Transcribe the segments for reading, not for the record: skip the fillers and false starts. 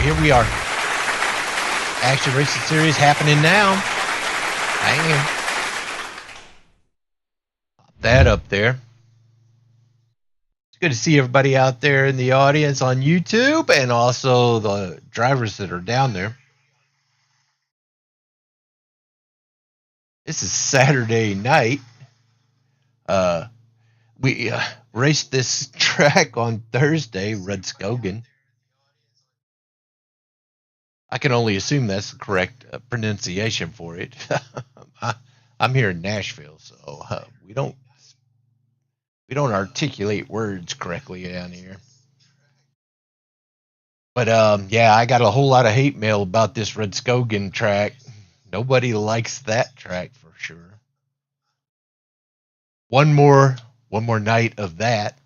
here we are. Action Racing Series happening now. Bam. Pop that up there. It's good to see everybody out there in the audience on YouTube and also the drivers that are down there. This is Saturday night. We raced this track on Thursday, Rudskogen. I can only assume that's the correct pronunciation for it. I'm here in Nashville, so we don't articulate words correctly down here. But yeah, I got a whole lot of hate mail about this Rudskogen track. Nobody likes that track for sure. One more night of that.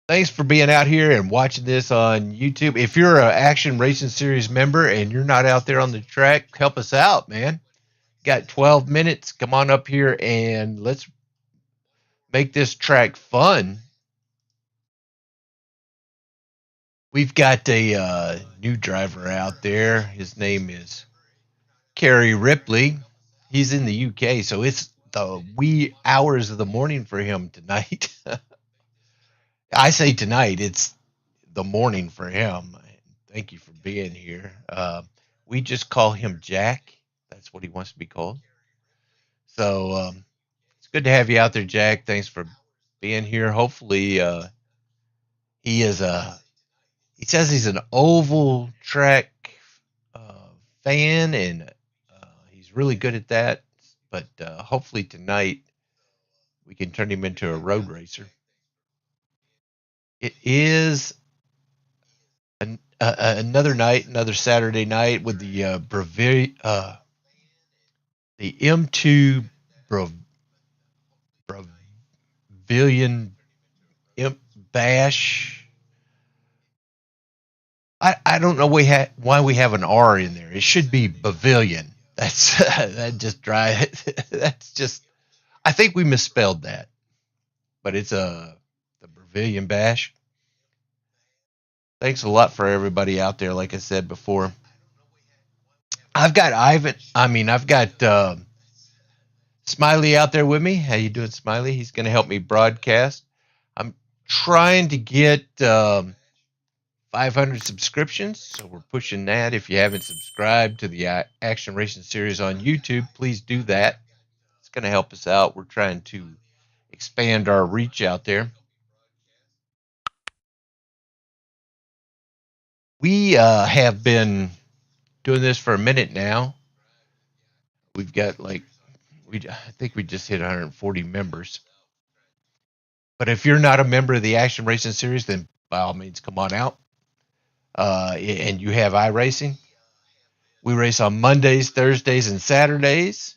Thanks for being out here and watching this on YouTube. If you're an Action Racing Series member and you're not out there on the track, help us out, man. Got 12 minutes. Come on up here and let's make this track fun. We've got a new driver out there. His name is Kerry Ripley. He's in the UK, so it's the wee hours of the morning for him tonight. I say tonight, it's the morning for him. Thank you for being here. We just call him Jack. That's what he wants to be called. So it's good to have you out there, Jack. Thanks for being here. Hopefully he says he's an oval track fan, and he's really good at that. But hopefully tonight we can turn him into a road racer. It is another night, another Saturday night with the the M2 Bravarian Imp Bash. I don't know why we have an R in there. It should be Bavilion. That's that just dry. That's just. I think we misspelled that, but it's the Bravarian Bash. Thanks a lot for everybody out there. Like I said before, I've got Smiley out there with me. How you doing, Smiley? He's going to help me broadcast. I'm trying to get 500 subscriptions, so we're pushing that. If you haven't subscribed to the Action Racing Series on YouTube, please do that. It's going to help us out. We're trying to expand our reach out there. We have been doing this for a minute now. We've got I think we just hit 140 members. But if you're not a member of the Action Racing Series, then by all means, come on out. And you have iRacing. We race on Mondays, Thursdays, and Saturdays,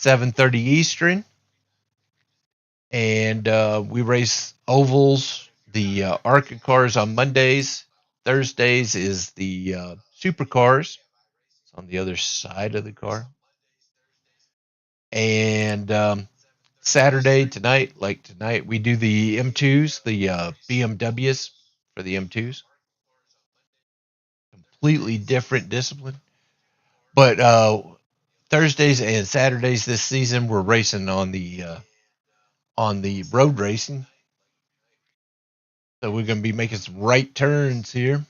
7:30 Eastern. And we race ovals, the ARCA cars on Mondays. Thursdays is the supercars. It's on the other side of the car. And Saturday tonight, we do the M2s, the BMWs for the M2s. Completely different discipline. But Thursdays and Saturdays this season, we're racing on the road racing. So we're going to be making some right turns here.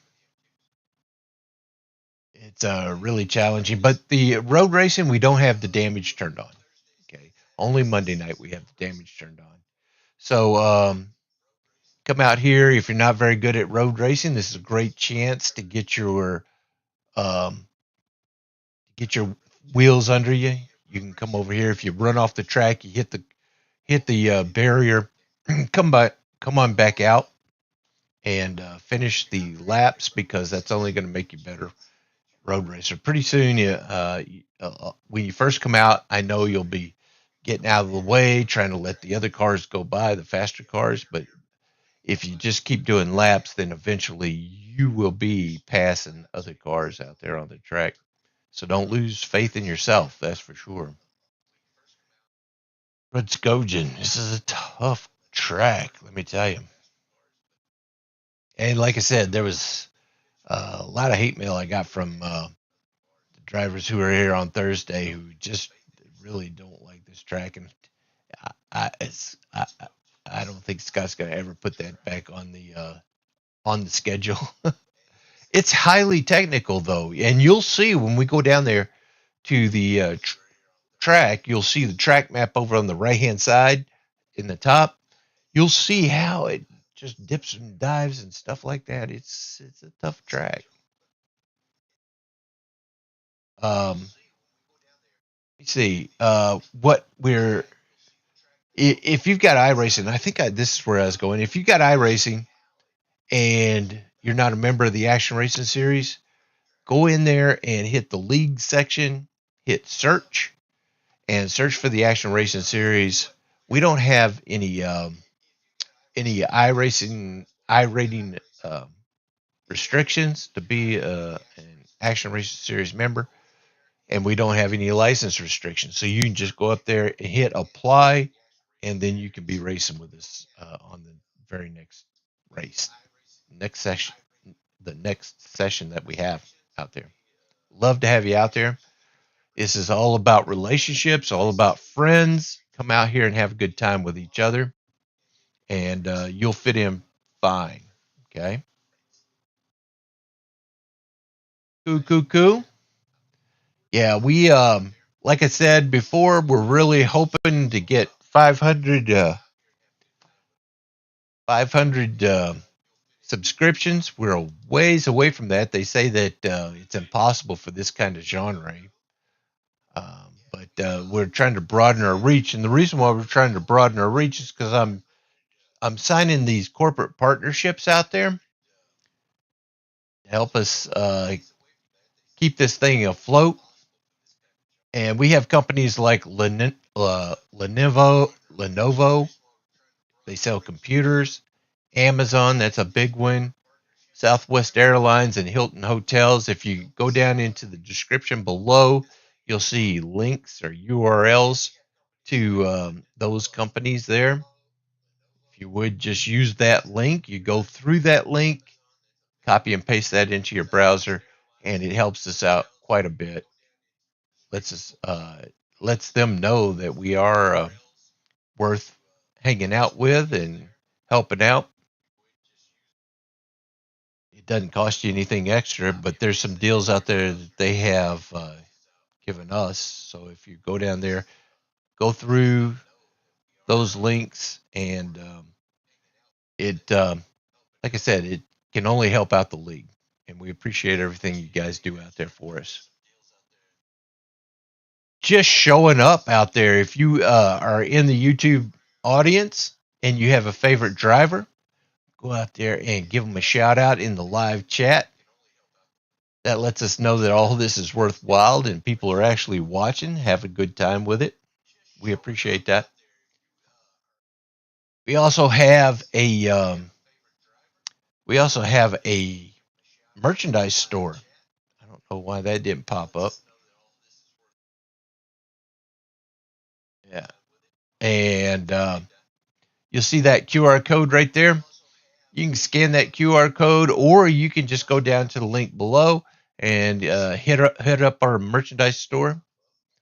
It's really challenging. But the road racing, we don't have the damage turned on. Okay, only Monday night we have the damage turned on. So come out here. If you're not very good at road racing, this is a great chance to get your wheels under you. You can come over here. If you run off the track, you hit the barrier. Come on back out and finish the laps, because that's only going to make you better road racer. Pretty soon, when you first come out, I know you'll be getting out of the way, trying to let the other cars go by, the faster cars. But if you just keep doing laps, then eventually you will be passing other cars out there on the track. So don't lose faith in yourself, that's for sure. Rudskogen, this is a tough track, let me tell you. And like I said, there was A lot of hate mail I got from the drivers who were here on Thursday who just really don't like this track, and I don't think Scott's going to ever put that back on the schedule. It's highly technical though, and you'll see when we go down there to the track. You'll see the track map over on the right hand side in the top. You'll see how it just dips and dives and stuff like that. It's a tough track. Let me see what we're if you've got iRacing. I think this is where I was going. If you've got iRacing and you're not a member of the Action Racing Series, go in there and hit the league section, hit search, and search for the Action Racing Series. We don't have any iRating restrictions to be an Action Racing Series member, and we don't have any license restrictions. So you can just go up there and hit apply, and then you can be racing with us on the very next race, next session, the next session that we have out there. Love to have you out there. This is all about relationships, all about friends. Come out here and have a good time with each other, and you'll fit in fine. Okay. Cool. Yeah, we like I said before, we're really hoping to get 500 subscriptions. We're a ways away from that. They say that it's impossible for this kind of genre. But we're trying to broaden our reach, and the reason why we're trying to broaden our reach is because I'm signing these corporate partnerships out there to help us keep this thing afloat. And we have companies like Lenovo. They sell computers. Amazon, that's a big one. Southwest Airlines and Hilton Hotels. If you go down into the description below, you'll see links or URLs to those companies there. If you would just use that link, you go through that link, copy and paste that into your browser, and it helps us out quite a bit. Lets them know that we are worth hanging out with and helping out. It doesn't cost you anything extra, but there's some deals out there that they have given us. So if you go down there, go through those links, and it, like I said, it can only help out the league, and we appreciate everything you guys do out there for us. Just showing up out there. If you are in the YouTube audience and you have a favorite driver, go out there and give them a shout out in the live chat. That lets us know that all this is worthwhile and people are actually watching, have a good time with it. We appreciate that. We also have a merchandise store. I don't know why that didn't pop up. Yeah, and you'll see that QR code right there. You can scan that QR code, or you can just go down to the link below and hit up our merchandise store.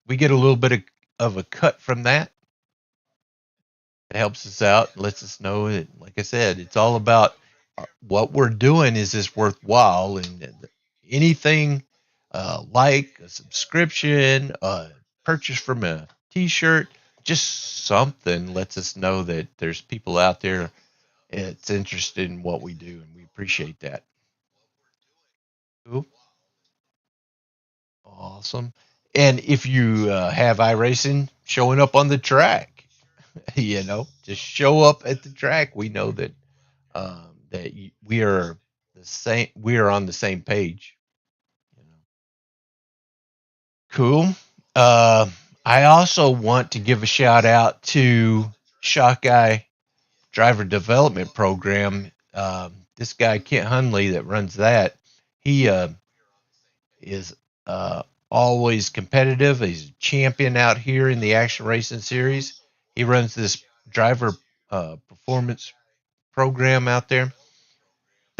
We get a little bit of a cut from that. It helps us out, lets us know that, like I said, it's all about what we're doing. Is this worthwhile? And anything like a subscription, purchase from a T-shirt, just something lets us know that there's people out there that's interested in what we do, and we appreciate that. Cool. Awesome. And if you have iRacing showing up on the track, just show up at the track. We know that we are the same. We are on the same page. You know. Cool. I also want to give a shout out to Shockeye Driver Development Program. This guy Kent Hunley that runs that. He is always competitive. He's a champion out here in the Action Racing Series. He runs this driver performance program out there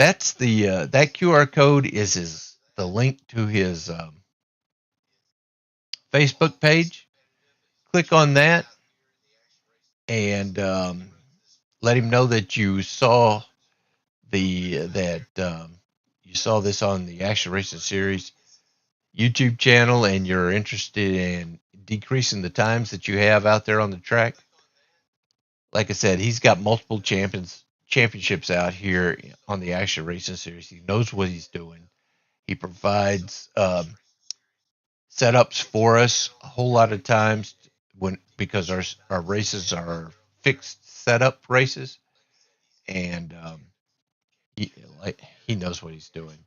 That's the that QR code is the link to his Facebook page. Click on that and let him know that you saw you saw this on the Action Racing Series YouTube channel, and you're interested in decreasing the times that you have out there on the track. Like I said, he's got multiple championships out here on the Action Racing Series. He knows what he's doing. He provides setups for us a whole lot of times because our races are fixed setup races, and he he knows what he's doing.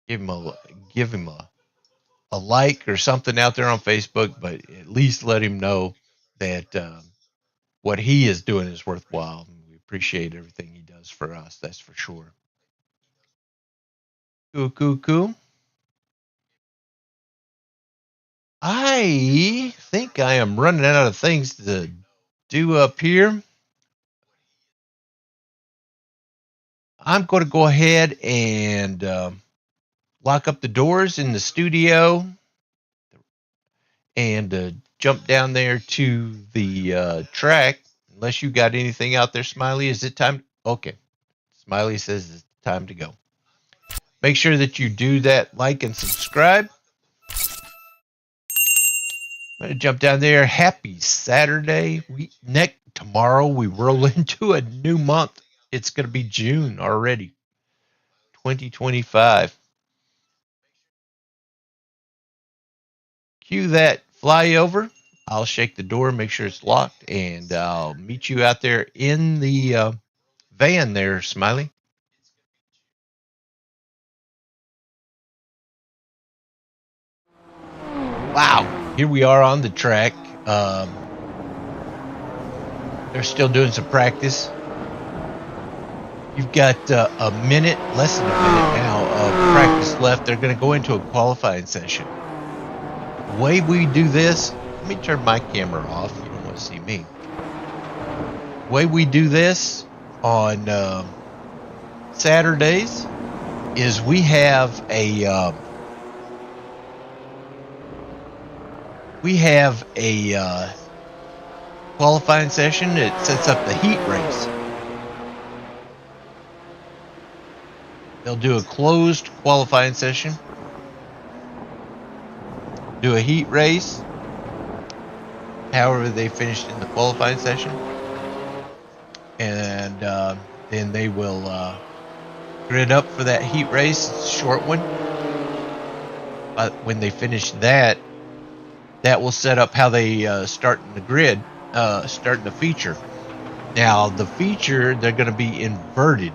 Give him a like or something out there on Facebook, but at least let him know that what he is doing is worthwhile. We appreciate everything he does for us. That's for sure. Cool, cool, cool. I think I am running out of things to do up here. I'm going to go ahead and lock up the doors in the studio and jump down there to the track. Unless you got anything out there, Smiley, is it time? Okay. Smiley says it's time to go. Make sure that you do that, like and subscribe. I'm going to jump down there. Happy Saturday. Tomorrow we roll into a new month. It's going to be June already. 2025. Cue that flyover. I'll shake the door, make sure it's locked, and I'll meet you out there in the van there, Smiley. Wow, here we are on the track. They're still doing some practice. You've got less than a minute now of practice left. They're going to go into a qualifying session. The way we do this, let me turn my camera off. You don't want to see me. The way we do this on Saturdays is we have a qualifying session that sets up the heat race. They'll do a closed qualifying session, do a heat race, however they finished in the qualifying session, and then they will grid up for that heat race. It's a short one. When they finish that, that will set up how they start in the grid, start in the feature. Now, the feature, they're going to be inverted.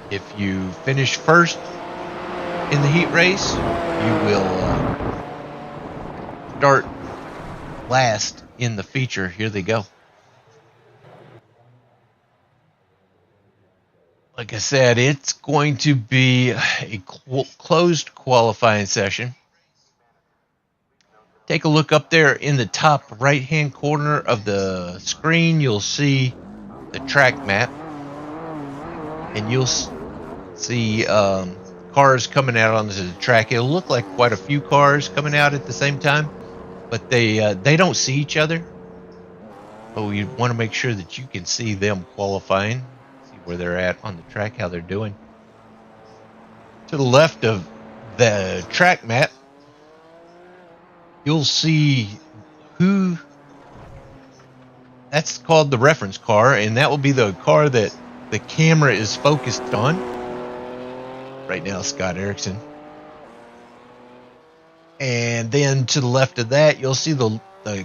If you finish first in the heat race, you will start last in the feature. Here they go. Like I said, it's going to be a closed qualifying session. Take a look up there in the top right-hand corner of the screen. You'll see the track map, and you'll see cars coming out onto the track. It'll look like quite a few cars coming out at the same time, but they don't see each other. But we want to make sure that you can see them qualifying, see where they're at on the track, how they're doing. To the left of the track map, you'll see that's called the reference car, and that will be the car that the camera is focused on. Right now, Scott Erickson. And then to the left of that, you'll see the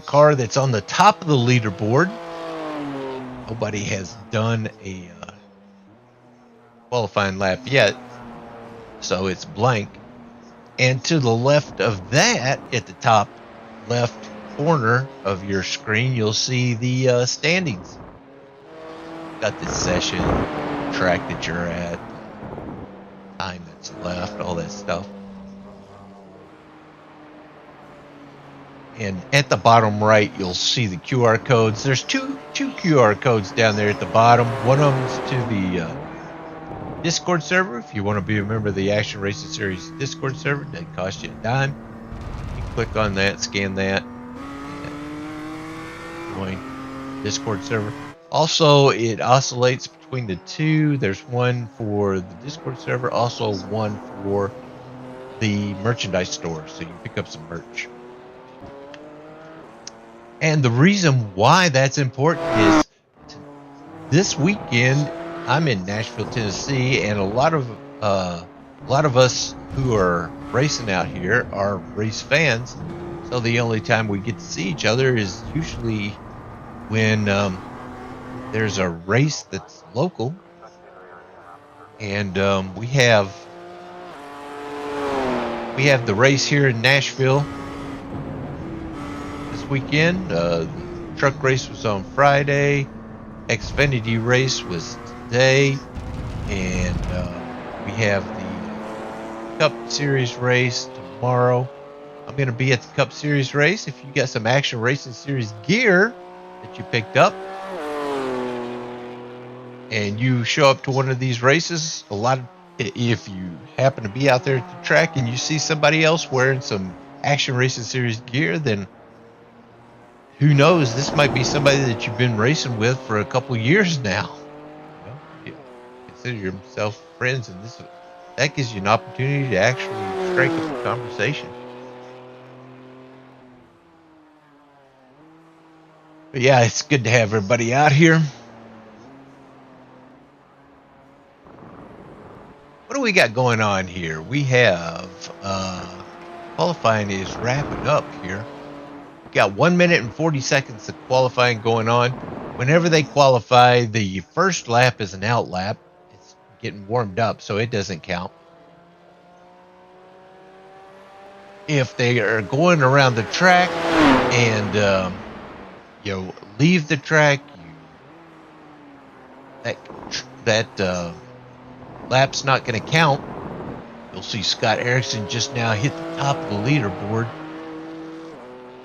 car that's on the top of the leaderboard. Nobody has done a qualifying lap yet, so it's blank. And to the left of that, at the top left corner of your screen, you'll see the standings. Got the session, track that you're at, time that's left, all that stuff. And at the bottom right, you'll see the QR codes. There's two QR codes down there at the bottom. One of them's to the Discord server. If you want to be a member of the Action Racing Series Discord server, that costs you a dime. You click on that, scan that, and join Discord server. Also, it oscillates between the two. There's one for the Discord server, also one for the merchandise store, so you can pick up some merch. And the reason why that's important is this weekend I'm in Nashville, Tennessee, and a lot of us who are racing out here are race fans. So the only time we get to see each other is usually when there's a race that's local, and we have the race here in Nashville this weekend. The truck race was on Friday. Xfinity race was today, and we have the Cup Series race tomorrow. I'm going to be at the Cup Series race. If you got some Action Racing Series gear that you picked up and you show up to one of these races, if you happen to be out there at the track and you see somebody else wearing some Action Racing Series gear, then who knows, this might be somebody that you've been racing with for a couple years now. You consider yourself friends, and that gives you an opportunity to actually strike up a conversation. But yeah, it's good to have everybody out here. What do we got going on here? We have qualifying is wrapping up here. Got 1 minute and 40 seconds of qualifying going on. Whenever they qualify, the first lap is an out lap. It's getting warmed up, so it doesn't count. If they are going around the track and you leave the track, that lap's not going to count. You'll see Scott Erickson just now hit the top of the leaderboard.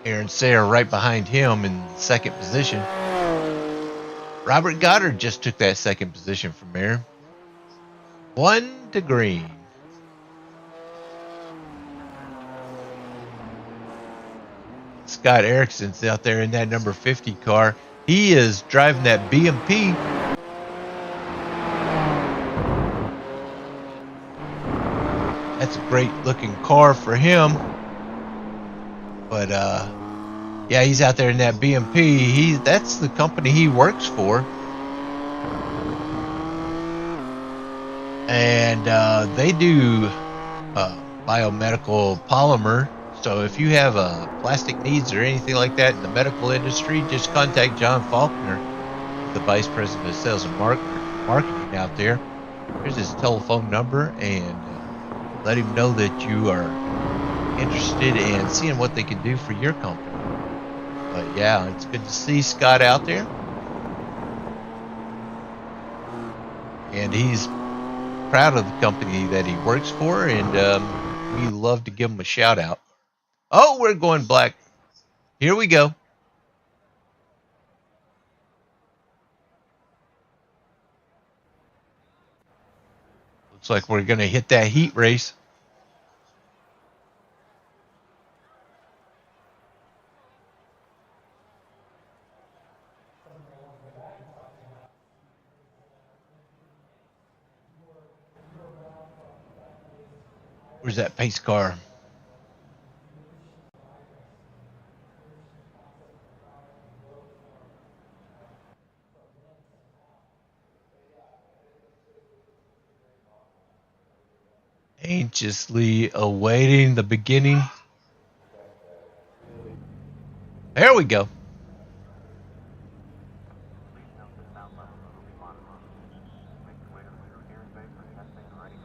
Aaron Sayre right behind him in second position. Robert Goddard just took that second position from there. 1 to green. Scott Erickson's out there in that number 50 car. He is driving that BMP. That's a great looking car for him. But yeah, he's out there in that BMP. That's the company he works for. And they do biomedical polymer. So if you have plastic needs or anything like that in the medical industry, just contact John Faulkner, the Vice President of Sales and Marketing out there. Here's his telephone number, and let him know that you are interested in seeing what they can do for your company. But yeah, it's good to see Scott out there. And he's proud of the company that he works for, and we love to give him a shout out. Oh, we're going black. Here we go. Looks like we're going to hit that heat race. Where's that pace car? Anxiously awaiting the beginning. There we go.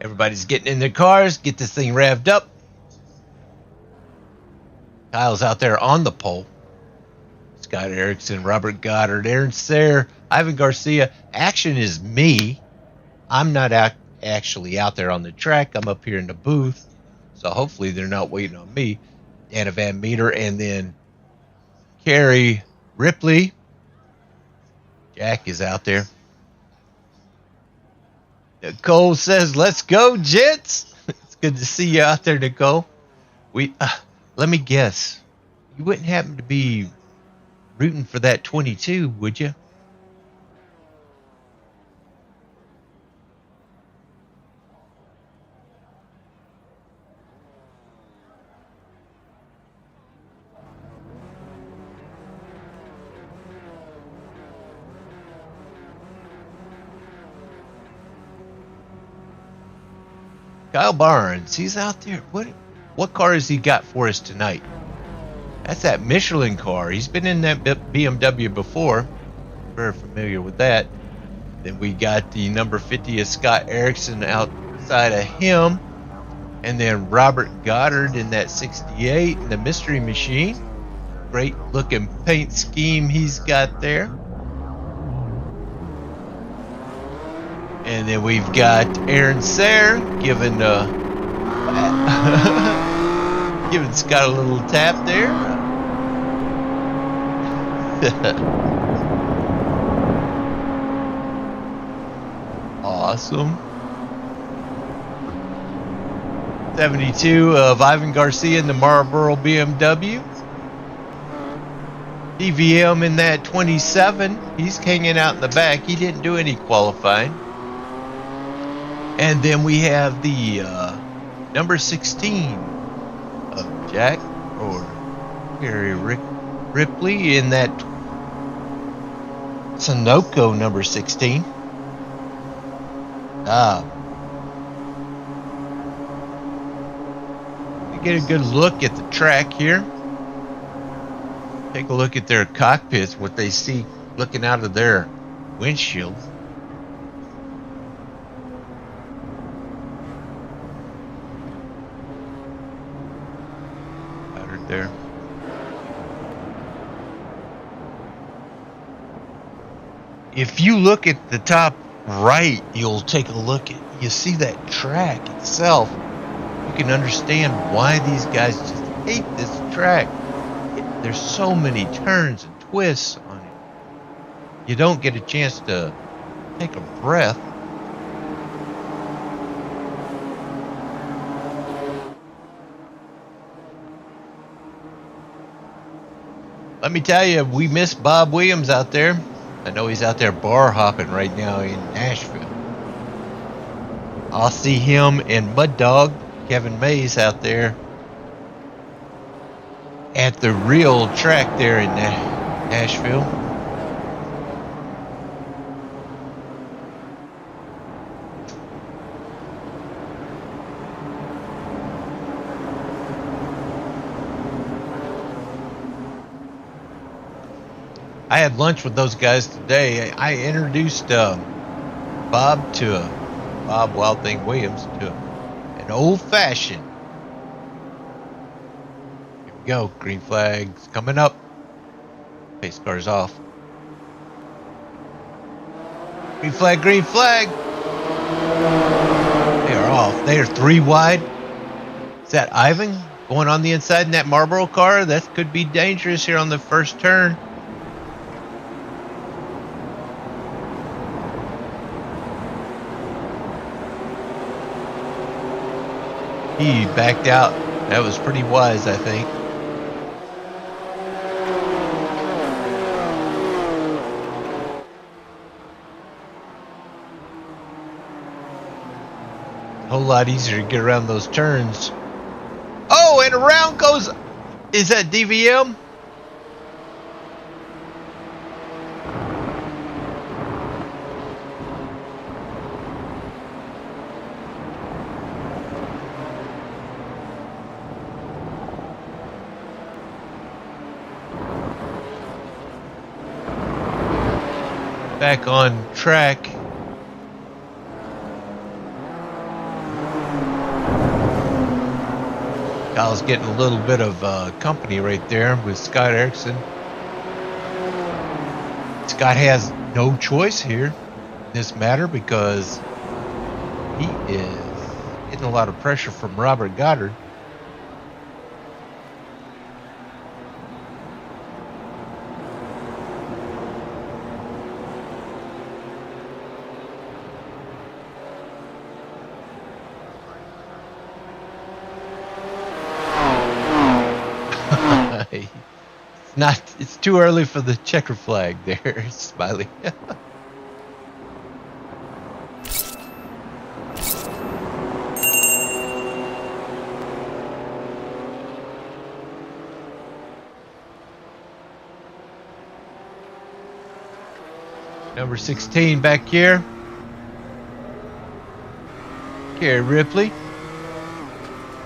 Everybody's getting in their cars, get this thing revved up. Kyle's out there on the pole. Scott Erickson, Robert Goddard, Aaron Sayre, Ivan Garcia. Action is me. I'm not actually out there on the track. I'm up here in the booth. So hopefully they're not waiting on me. Dana Van Meter, and then Carrie Ripley. Jack is out there. Nicole says, "Let's go, Jets." It's good to see you out there, Nicole. Let me guess. You wouldn't happen to be rooting for that 22, would you? Kyle Barnes, he's out there. What car has he got for us tonight? That's that Michelin car. He's been in that BMW before. Very familiar with that. Then we got the number 50 of Scott Erickson outside of him. And then Robert Goddard in that 68 in the Mystery Machine. Great looking paint scheme he's got there. And then we've got Aaron Sayre giving giving Scott a little tap there. Awesome. 72 of Ivan Garcia in the Marlboro BMW. DVM in that 27. He's hanging out in the back. He didn't do any qualifying. And then we have the number 16 of Jack or Gary Ripley in that Sunoco number 16. Get a good look at the track here. Take a look at their cockpits, what they see looking out of their windshield. Out there. If you look at the top right, you'll take a look at, you see that track itself. You can understand why these guys just hate this track. There's so many turns and twists on it. You don't get a chance to take a breath. Let me tell you, we miss Bob Williams out there. I know he's out there bar hopping right now in Nashville. I'll see him and Mud Dog, Kevin Mays, out there at the real track there in Nashville. I had lunch with those guys today. I introduced Bob Wild Thing Williams to an old-fashioned. Here we go. Green flags coming up. Pace car's off. Green flag, green flag. They are off. They are 3 wide. Is that Ivan going on the inside in that Marlboro car? That could be dangerous here on the first turn. He backed out. That was pretty wise, I think. A whole lot easier to get around those turns. Oh, and around goes... Is that DVM? Back on track. Kyle's getting a little bit of company right there with Scott Erickson. Scott has no choice here in this matter because he is getting a lot of pressure from Robert Goddard. It's not. It's too early for the checker flag there, Smiley. Number 16 back here. Gary Ripley.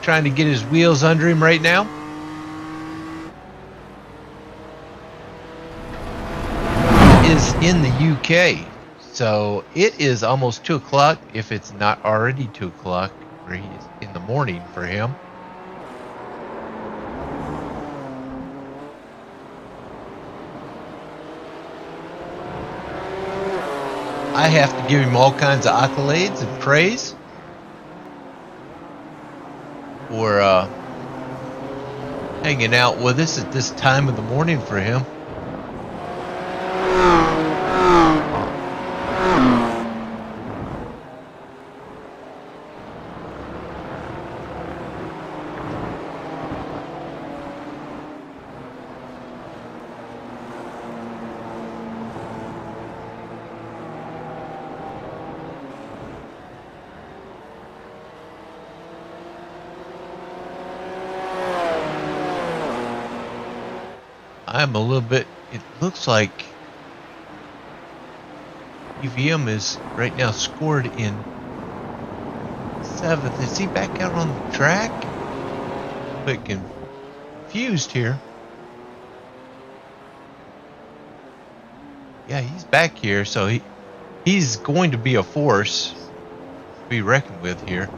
Trying to get his wheels under him right now. Is in the UK. So it is almost 2 o'clock, if it's not already 2 o'clock, where he is in the morning for him. I have to give him all kinds of accolades and praise for hanging out with us at this time of the morning for him. I'm a little bit, it looks like UVM is right now scored in 7th. Is he back out on the track? A bit confused here. Yeah, he's back here, so he's going to be a force to be reckoned with here.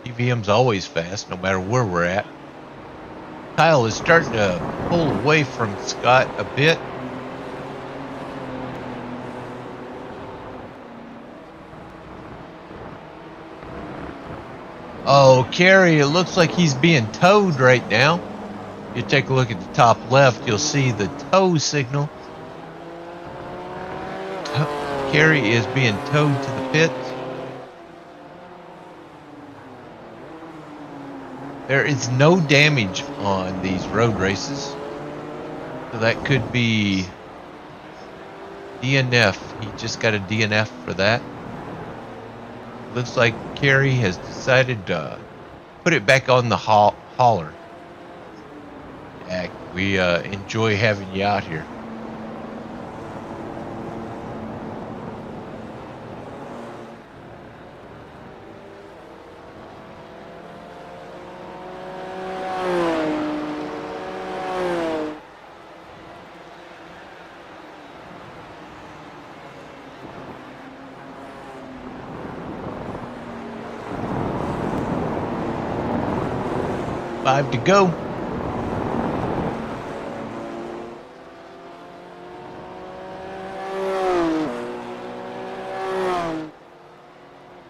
UVM's always fast, no matter where we're at. Kyle is starting to pull away from Scott a bit. Oh, Kerry, it looks like he's being towed right now. You take a look at the top left, you'll see the tow signal. Kerry is being towed to the pits. There is no damage on these road races, so that could be DNF. He just got a DNF for that. Looks like Kerry has decided to put it back on the hauler. Jack, we enjoy having you out here. Five to go.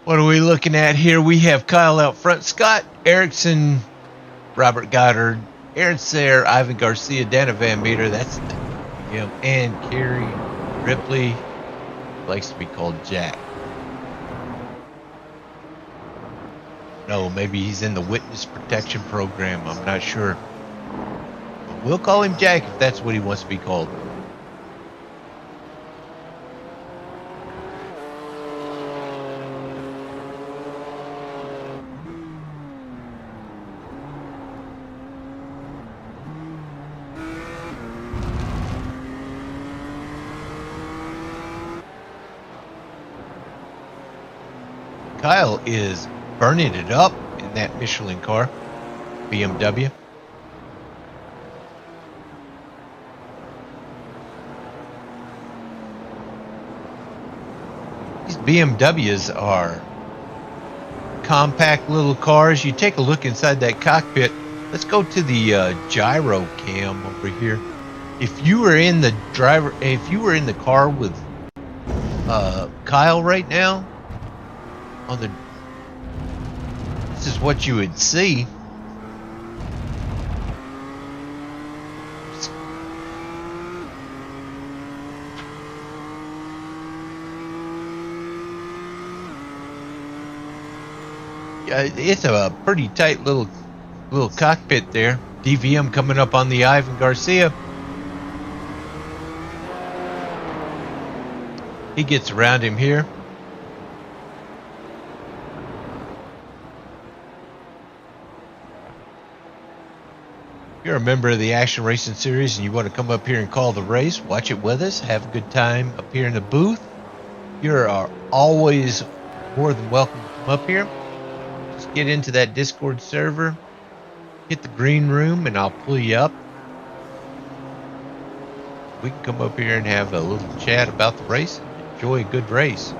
What are we looking at here? We have Kyle out front, Scott Erickson, Robert Goddard, Aaron Sayre, Ivan Garcia, Dana Van Meter, that's him, and Kerry Ripley, likes to be called Jack. No, maybe he's in the witness protection program. I'm not sure. We'll call him Jack if that's what he wants to be called. Kyle is burning it up in that Michelin car, BMW. These BMWs are compact little cars. You take a look inside that cockpit. Let's go to the gyro cam over here. If you were in the car with Kyle right now, this is what you would see. Yeah, it's a pretty tight little cockpit there. DVM coming up on the Ivan Garcia. He gets around him here. If you're a member of the Action Racing Series and you want to come up here and call the race, watch it with us, have a good time up here in the booth, you are always more than welcome to come up here. Just get into that Discord server, hit the green room, and I'll pull you up. We can come up here and have a little chat about the race. Enjoy a good race.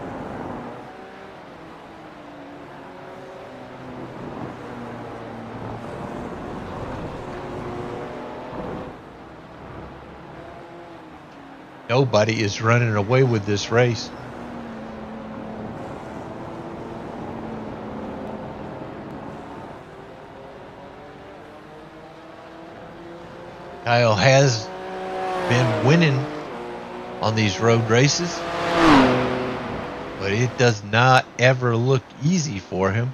Nobody is running away with this race. Kyle has been winning on these road races, but it does not ever look easy for him.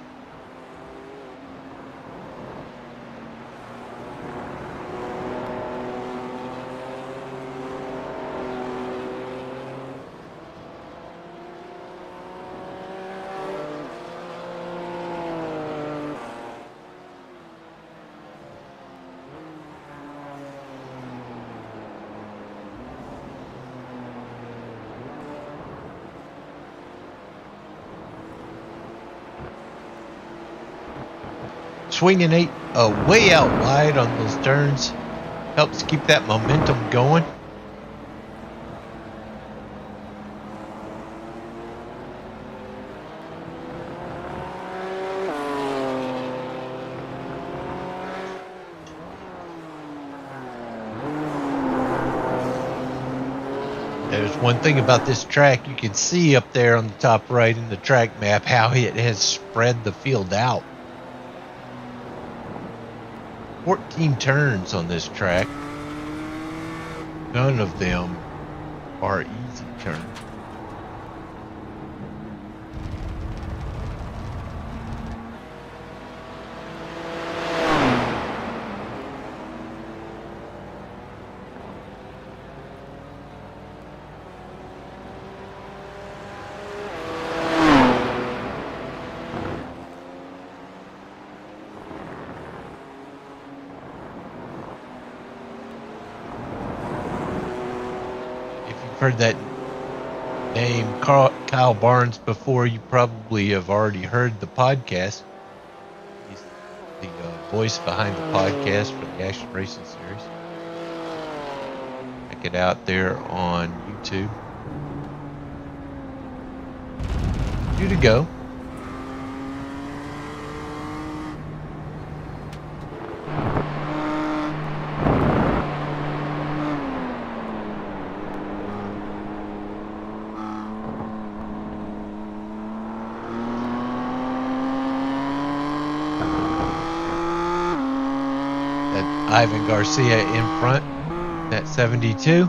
Swinging way out wide on those turns helps keep that momentum going. There's one thing about this track, you can see up there on the top right in the track map how it has spread the field out. 14 turns on this track. None of them are easy turns. Heard that name Kyle Barnes before, you probably have already heard the podcast. He's the voice behind the podcast for the Action Racing Series. Check it out there on YouTube. 2 to go. Ivan Garcia in front, that 72.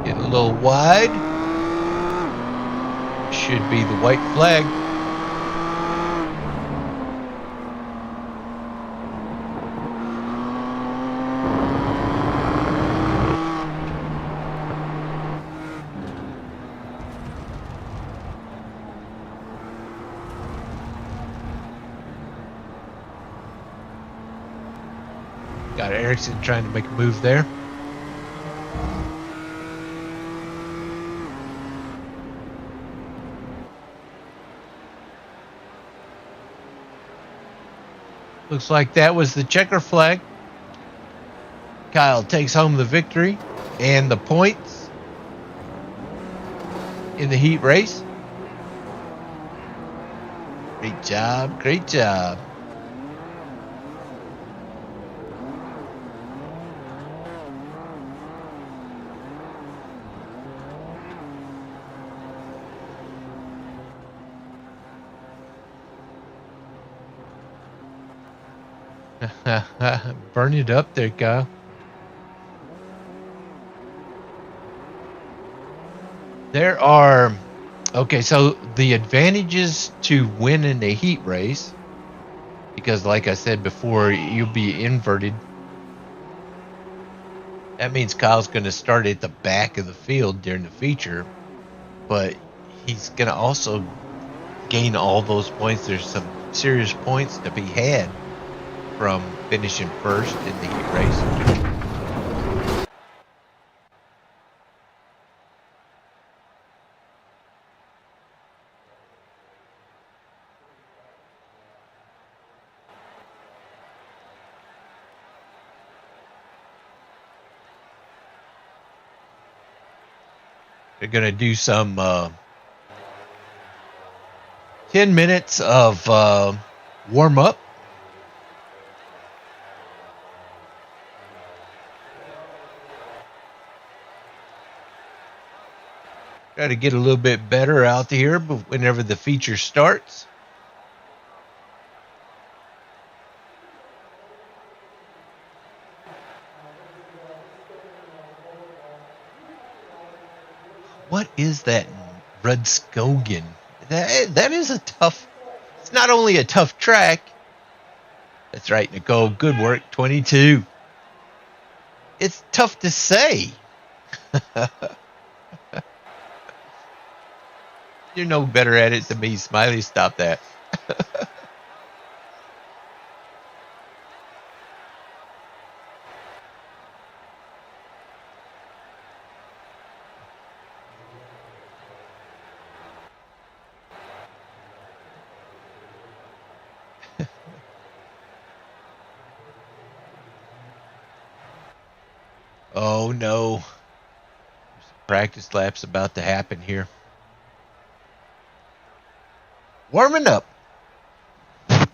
Getting a little wide. Should be the white flag. Got Ericsson trying to make a move there. Looks like that was the checker flag. Kyle takes home the victory and the points in the heat race. Great job, great job. Burn it up there, Kyle. There are, okay, so the advantages to winning a heat race, because because, like I said before, you'll be inverted. That means Kyle's going to start at the back of the field during the feature, but he's going to also gain all those points. There's some serious points to be had from finishing first in the heat race. They're going to do some 10 minutes of warm-up. Try to get a little bit better out here whenever the feature starts. What is that Rudskogen? That is a tough. It's not only a tough track. That's right, Nicole. Good work, 22. It's tough to say. You're no better at it than me, Smiley. Stop that. Oh no. There's some practice laps about to happen here. Warming up. Now,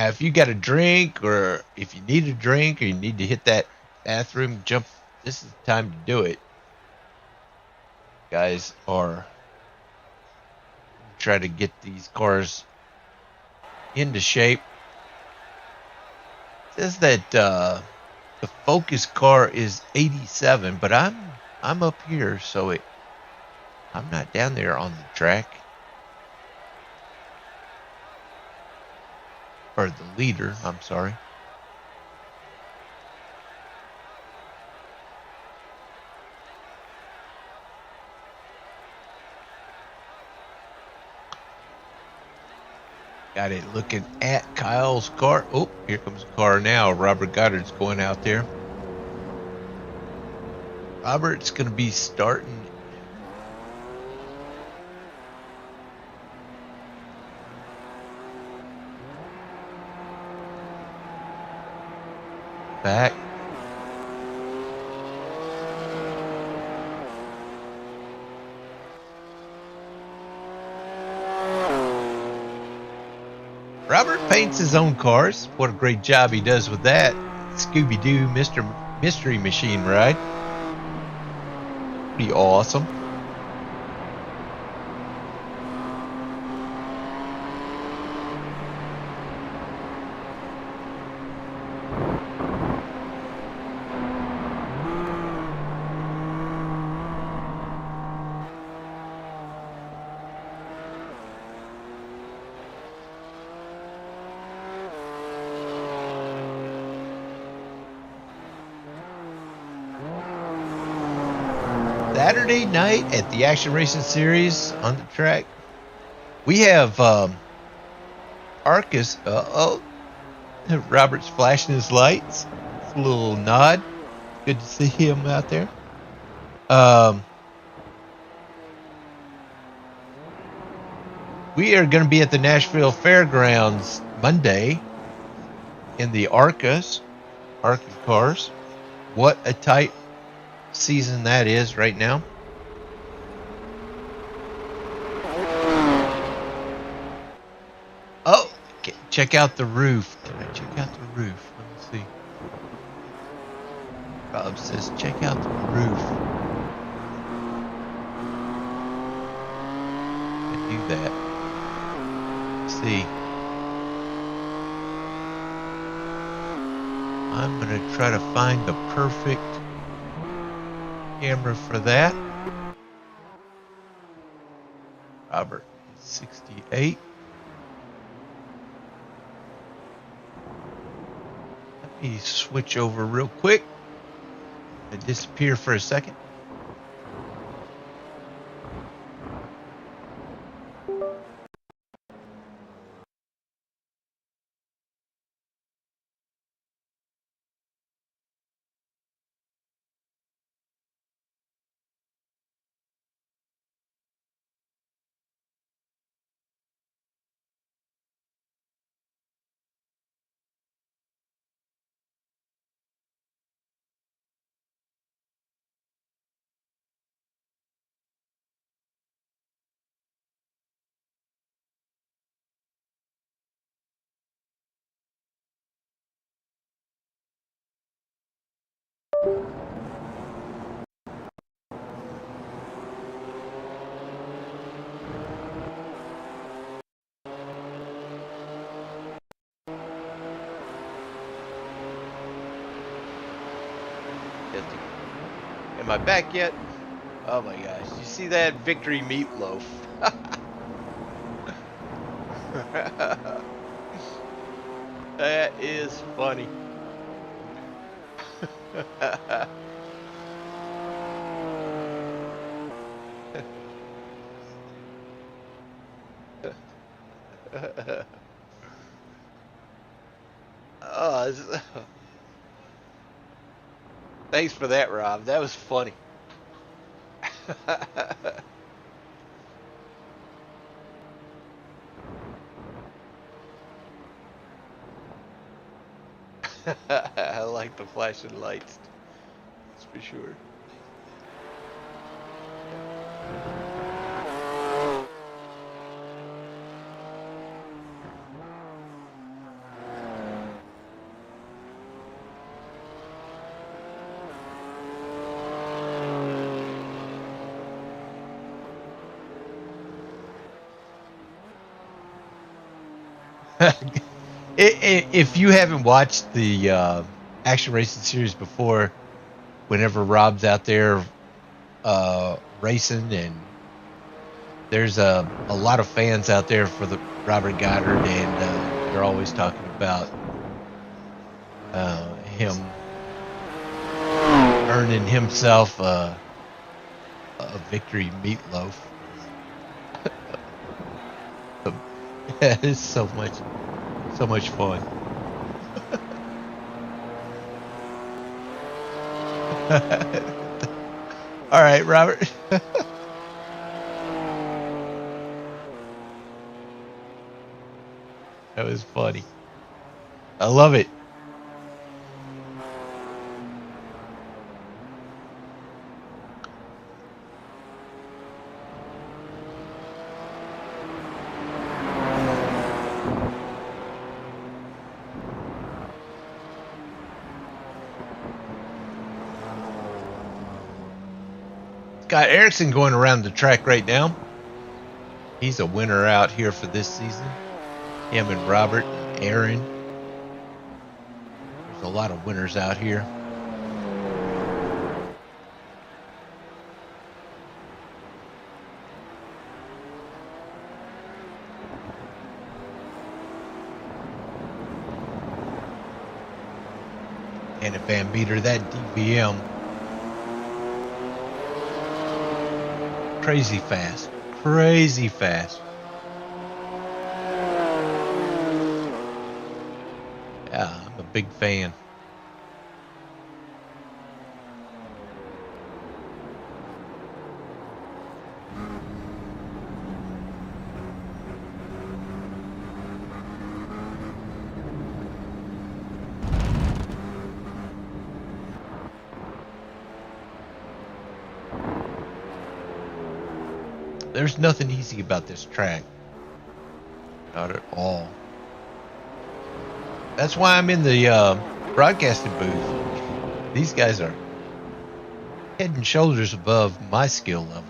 if you got a drink, or if you need a drink, or you need to hit that bathroom, jump. This is the time to do it. Guys are try to get these cars into shape. It says that the Focus car is 87, but I'm up here, so I'm not down there on the track. Or the leader, I'm sorry. Got it looking at Kyle's car. Oh, here comes the car now. Robert Goddard's going out there. Robert's going to be starting. Back. Robert paints his own cars. What a great job he does with that. Scooby-Doo Mystery Machine ride. Pretty awesome. Saturday night at the Action Racing Series on the track, we have Arcus. Robert's flashing his lights. It's a little nod. Good to see him out there. We are going to be at the Nashville Fairgrounds Monday in the ARCA cars. What a tight season that is right now. Oh, check out the roof. Can I check out the roof? Let me see. Rob says check out the roof. I do that. Let's see. I'm going to try to find the perfect camera for that. Robert is 68. Let me switch over real quick. I disappear for a second. Am I back yet? Oh my gosh. You see that victory meatloaf? That is funny. Oh, thanks for that, Rob. That was funny. I like the flashing lights. That's for sure. If you haven't watched the action racing series before, whenever Rob's out there racing, and there's a lot of fans out there for the Robert Goddard, and they're always talking about him earning himself a victory meatloaf. It's so much fun. All right, Robert. That was funny. I love it. Got Erickson going around the track right now. He's a winner out here for this season. Him and Robert and Aaron. There's a lot of winners out here. And if Van Meter, that DVM. Crazy fast. Crazy fast. Yeah, I'm a big fan. There's nothing easy about this track. Not at all. That's why I'm in the broadcasting booth. These guys are head and shoulders above my skill level.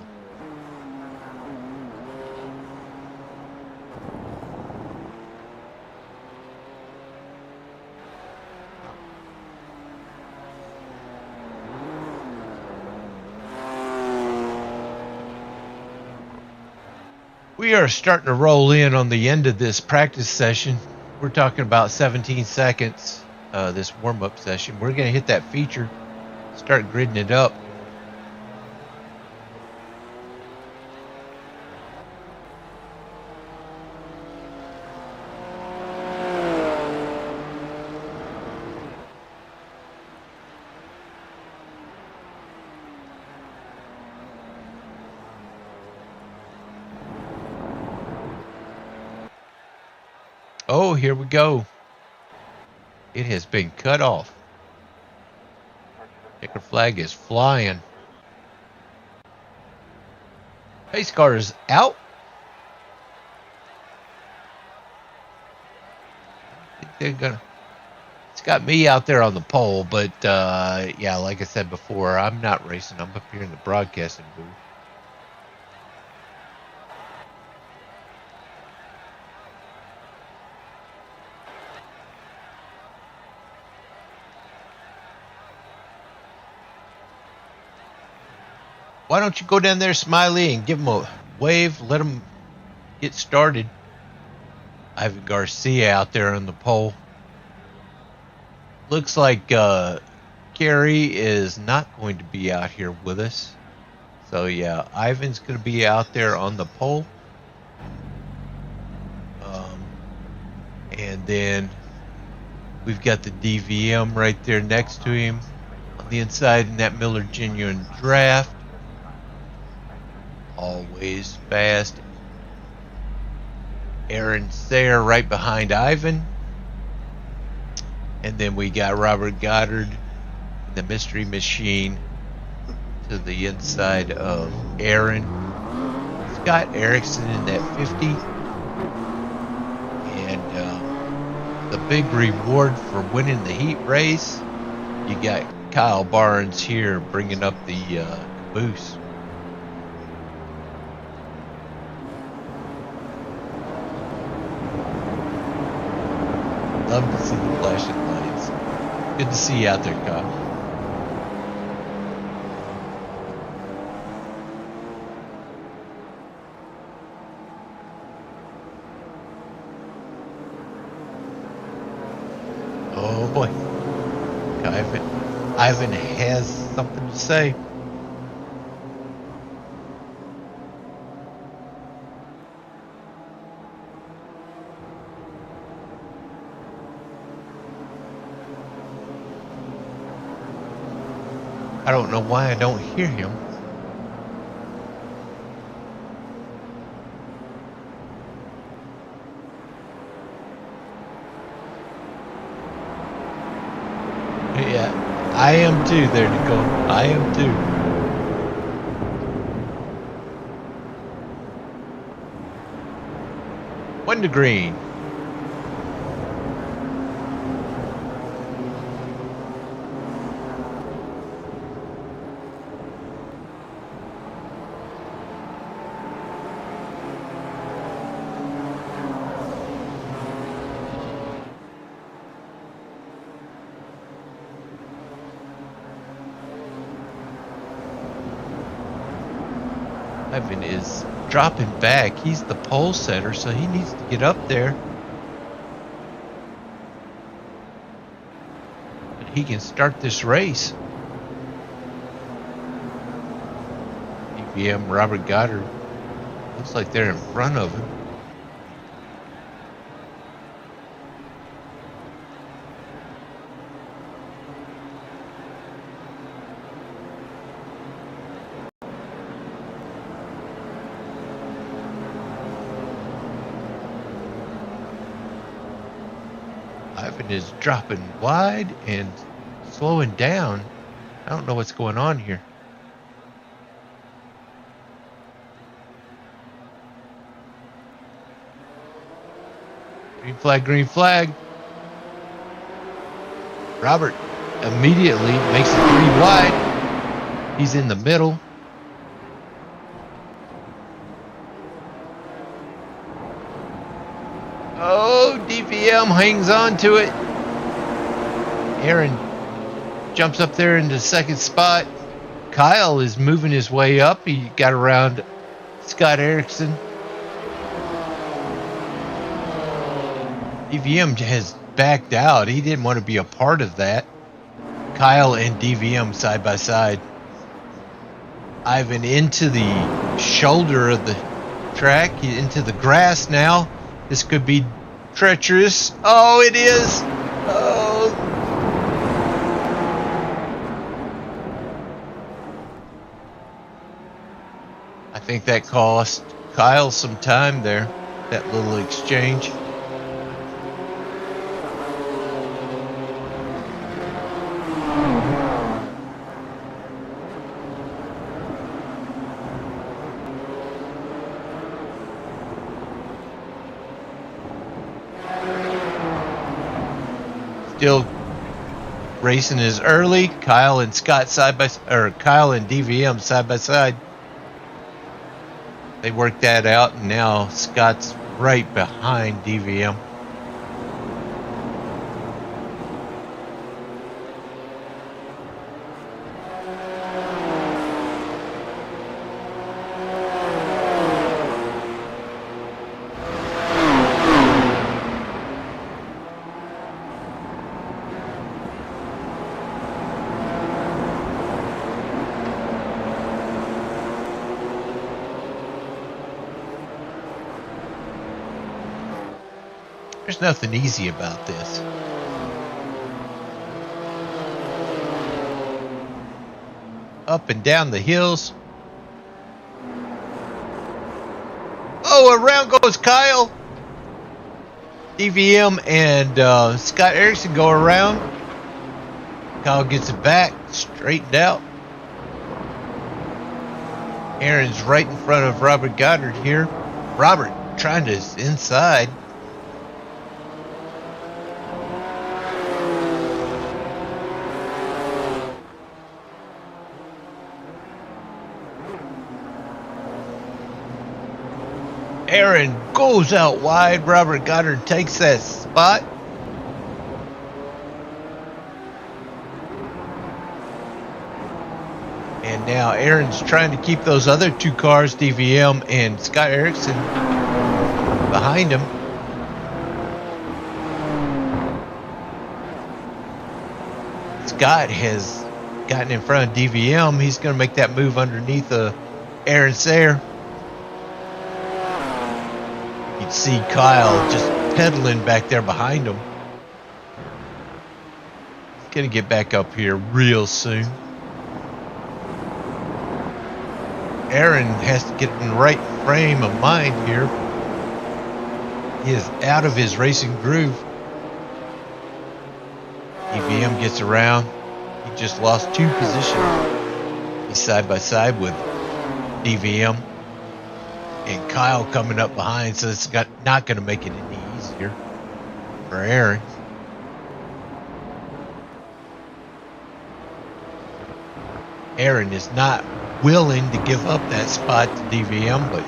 We are starting to roll in on the end of this practice session. We're talking about 17 seconds, this warm-up session. We're going to hit that feature, start gridding it up. Oh, here we go. It has been cut off. Checker flag is flying. Pace car is out. I think they're gonna. It's got me out there on the pole, but yeah, like I said before, I'm not racing. I'm up here in the broadcasting booth. Why don't you go down there, Smiley, and give him a wave, let him get started. Ivan Garcia out there on the pole. Looks like Kerry is not going to be out here with us. So yeah, Ivan's going to be out there on the pole. And then we've got the DVM right there next to him. On the inside in that Miller Genuine Draft. Always fast. Aaron Sayre right behind Ivan. And then we got Robert Goddard in the Mystery Machine to the inside of Aaron. Scott Erickson in that 50. And the big reward for winning the heat race, you got Kyle Barnes here bringing up the caboose. Love to see the flashing lights. Good to see you out there, Kyle. Oh boy. Ivan has something to say. I don't know why I don't hear him. Yeah, I am too there, Nicole. I am too. One to green. Ivan is dropping back. He's the pole setter, so he needs to get up there. But he can start this race. EVM Robert Goddard looks like they're in front of him. Ivan is dropping wide and slowing down. I don't know what's going on here. Green flag, green flag. Robert immediately makes it 3 wide. He's in the middle. Oh, DVM hangs on to it. Aaron jumps up there into second spot. Kyle is moving his way up. He got around Scott Erickson. DVM has backed out. He didn't want to be a part of that. Kyle and DVM side by side. Ivan into the shoulder of the track, into the grass now. This could be treacherous. Oh, it is. Oh. I think that cost Kyle some time there, that little exchange. Still racing is early. Kyle and Scott Kyle and DVM side by side. They worked that out, and now Scott's right behind DVM. There's nothing easy about this. Up and down the hills. Oh, around goes Kyle. DVM and Scott Erickson go around. Kyle gets it back, straightened out. Aaron's right in front of Robert Goddard here. Robert trying to inside. Aaron goes out wide. Robert Goddard takes that spot. And now Aaron's trying to keep those other two cars, DVM and Scott Erickson, behind him. Scott has gotten in front of DVM. He's going to make that move underneath Aaron Sayre. You'd see Kyle just pedaling back there behind him. He's going to get back up here real soon. Aaron has to get in the right frame of mind here. He is out of his racing groove. DVM gets around. He just lost 2 positions. He's side by side with DVM. And Kyle coming up behind, so it's not going to make it any easier for Aaron. Aaron is not willing to give up that spot to DVM, but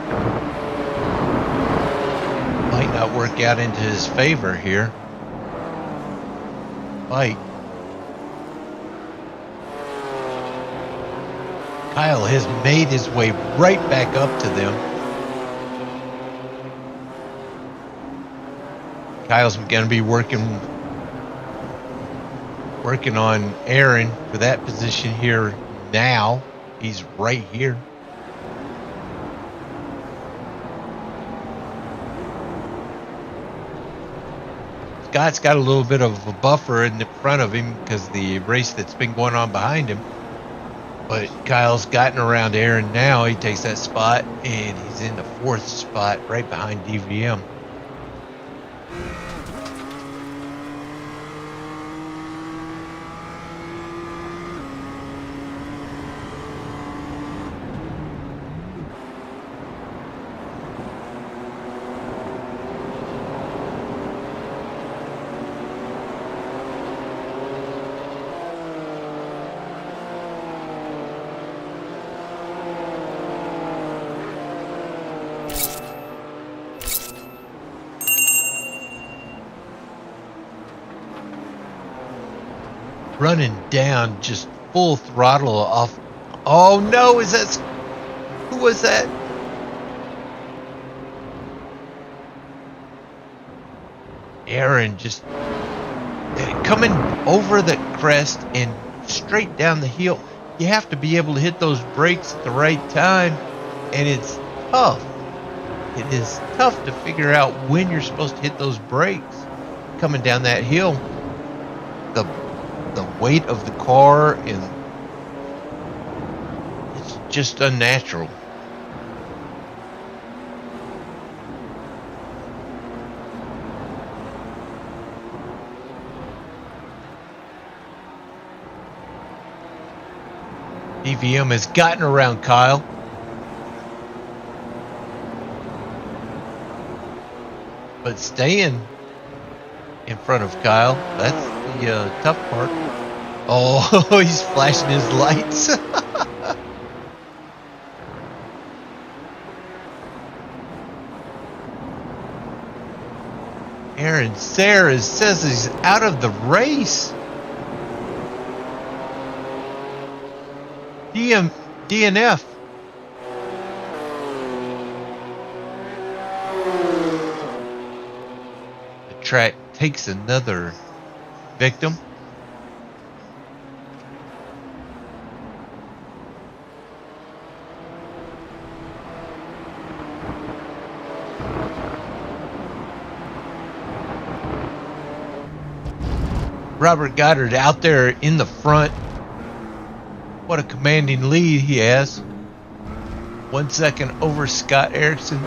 might not work out into his favor here. Fight. Kyle has made his way right back up to them. Kyle's going to be working on Aaron for that position here now. He's right here. Scott's got a little bit of a buffer in the front of him because of the race that's been going on behind him. But Kyle's gotten around Aaron now. He takes that spot, and he's in the 4th spot right behind DVM. Running down, just full throttle off. Oh no, who was that? Aaron just coming over the crest and straight down the hill. You have to be able to hit those brakes at the right time, and it's tough. It is tough to figure out when you're supposed to hit those brakes coming down that hill. The weight of the car, and it's just unnatural. DVM has gotten around Kyle. But staying in front of Kyle, that's the tough part. Oh, he's flashing his lights. Aaron Sayre says he's out of the race. DNF. The track takes another victim. Robert Goddard out there in the front. What a commanding lead he has. 1 second over Scott Erickson.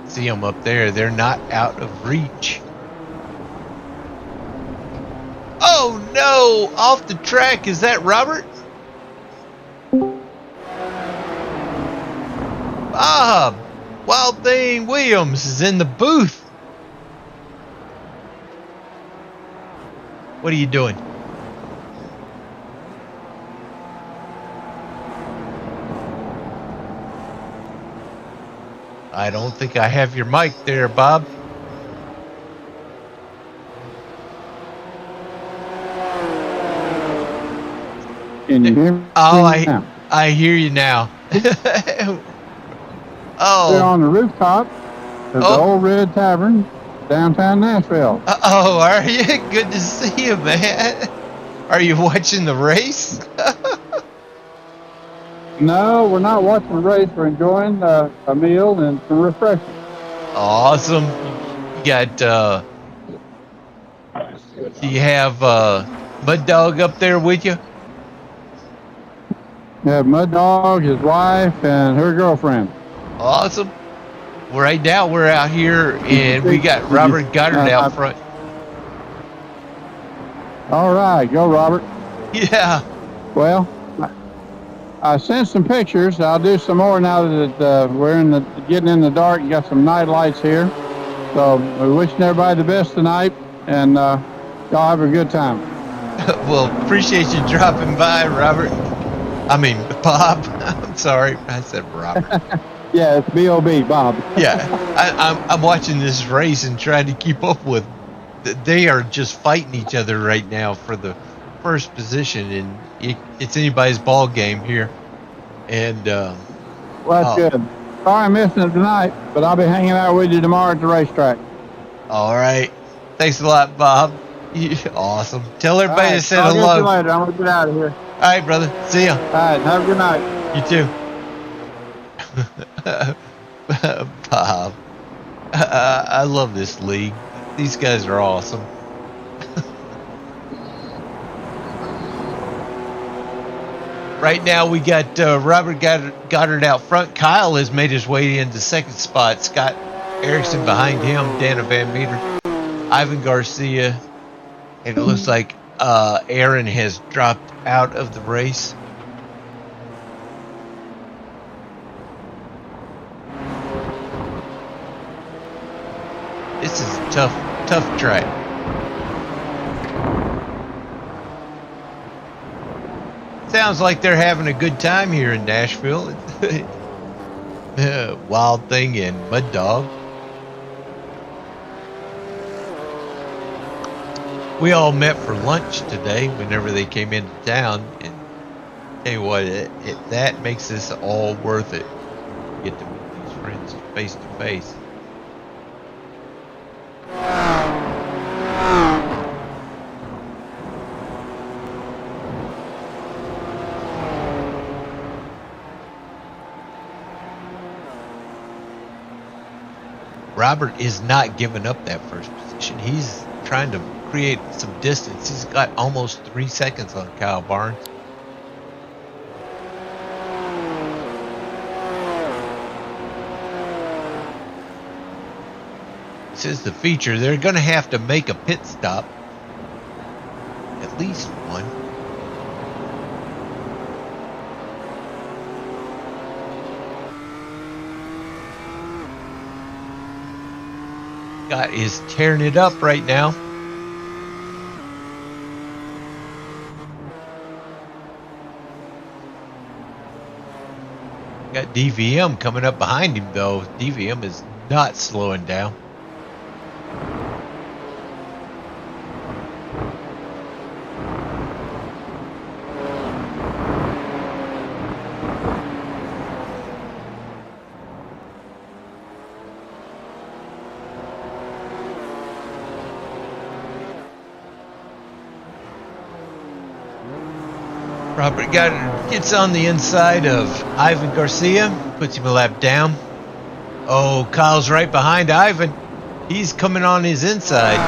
See them up there. They're not out of reach. Oh no! Off the track. Is that Robert? Bob! Wild Thing Williams is in the booth. What are you doing? I don't think I have your mic there, Bob. Can you hear me? Oh, I hear you now. Oh. We're on the rooftop of the Old Red Tavern, downtown Nashville. Oh, are you? Good to see you, man. Are you watching the race? No, we're not watching the race. We're enjoying a meal and some refreshments. Awesome. You got, do you have Mud Dog up there with you? We have Mud Dog, his wife, and her girlfriend. Awesome. Right now we're out here and we got Robert Goddard out front. All right, go Robert. Yeah. Well, I sent some pictures. I'll do some more now that we're getting in the dark. You got some night lights here. So we're wishing everybody the best tonight, and y'all have a good time. Well, appreciate you dropping by, Robert. I mean, Bob. I'm sorry, I said Robert. Yeah, it's B.O.B., Bob. Yeah, I'm watching this race and trying to keep up with. They are just fighting each other right now for the first position, and it's anybody's ball game here. And well, that's good. Sorry I'm missing it tonight, but I'll be hanging out with you tomorrow at the racetrack. All right. Thanks a lot, Bob. Awesome. Tell everybody to say hello. I'll get you later. I'm gonna get out of here. All right, brother. See ya. All right. Have a good night. You too. Bob. I love this league. These guys are awesome. Right now we got Robert Goddard out front. Kyle has made his way into second spot. Scott Erickson behind him. Dana Van Meter. Ivan Garcia. And it looks like Aaron has dropped out of the race. This is a tough track. Sounds like they're having a good time here in Nashville. Wild Thing and Mud Dog. We all met for lunch today whenever they came into town, and tell you what, that makes this all worth it. get to meet these friends face to face. Robert is not giving up that first position. He's trying to create some distance. He's got almost 3 seconds on Kyle Barnes. This is the feature. They're going to have to make a pit stop. At least one. Scott is tearing it up right now. Got DVM coming up behind him, though. DVM is not slowing down. Robert gets on the inside of Ivan Garcia, puts him a lap down. Oh, Kyle's right behind Ivan. He's coming on his inside.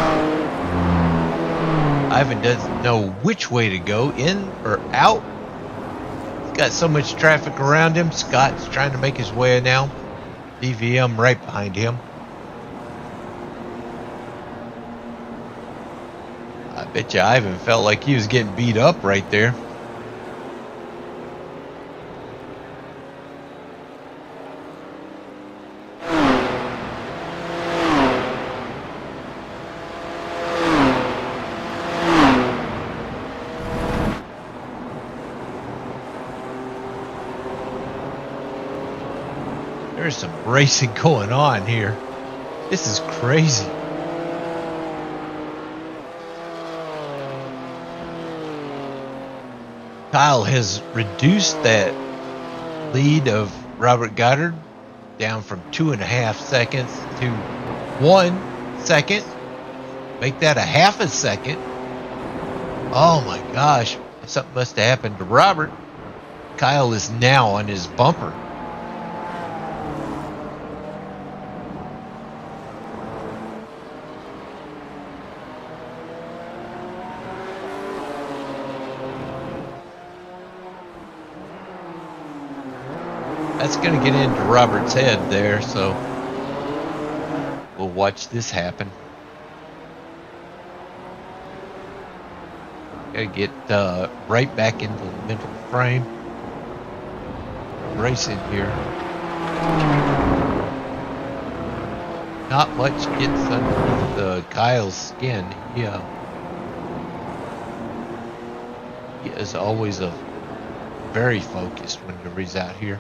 Ivan doesn't know which way to go, in or out. He's got so much traffic around him. Scott's trying to make his way now. DVM right behind him. I bet you Ivan felt like he was getting beat up right there. There's some racing going on here. This is crazy. Kyle has reduced that lead of Robert Goddard down from 2.5 seconds to 1 second. Make that a half a second. Oh my gosh. Something must have happened to Robert. Kyle is now on his bumper. That's going to get into Robert's head there, so we'll watch this happen. Got to get right back into the mental frame. Racing here. Not much gets underneath Kyle's skin. He is always very focused whenever he's out here.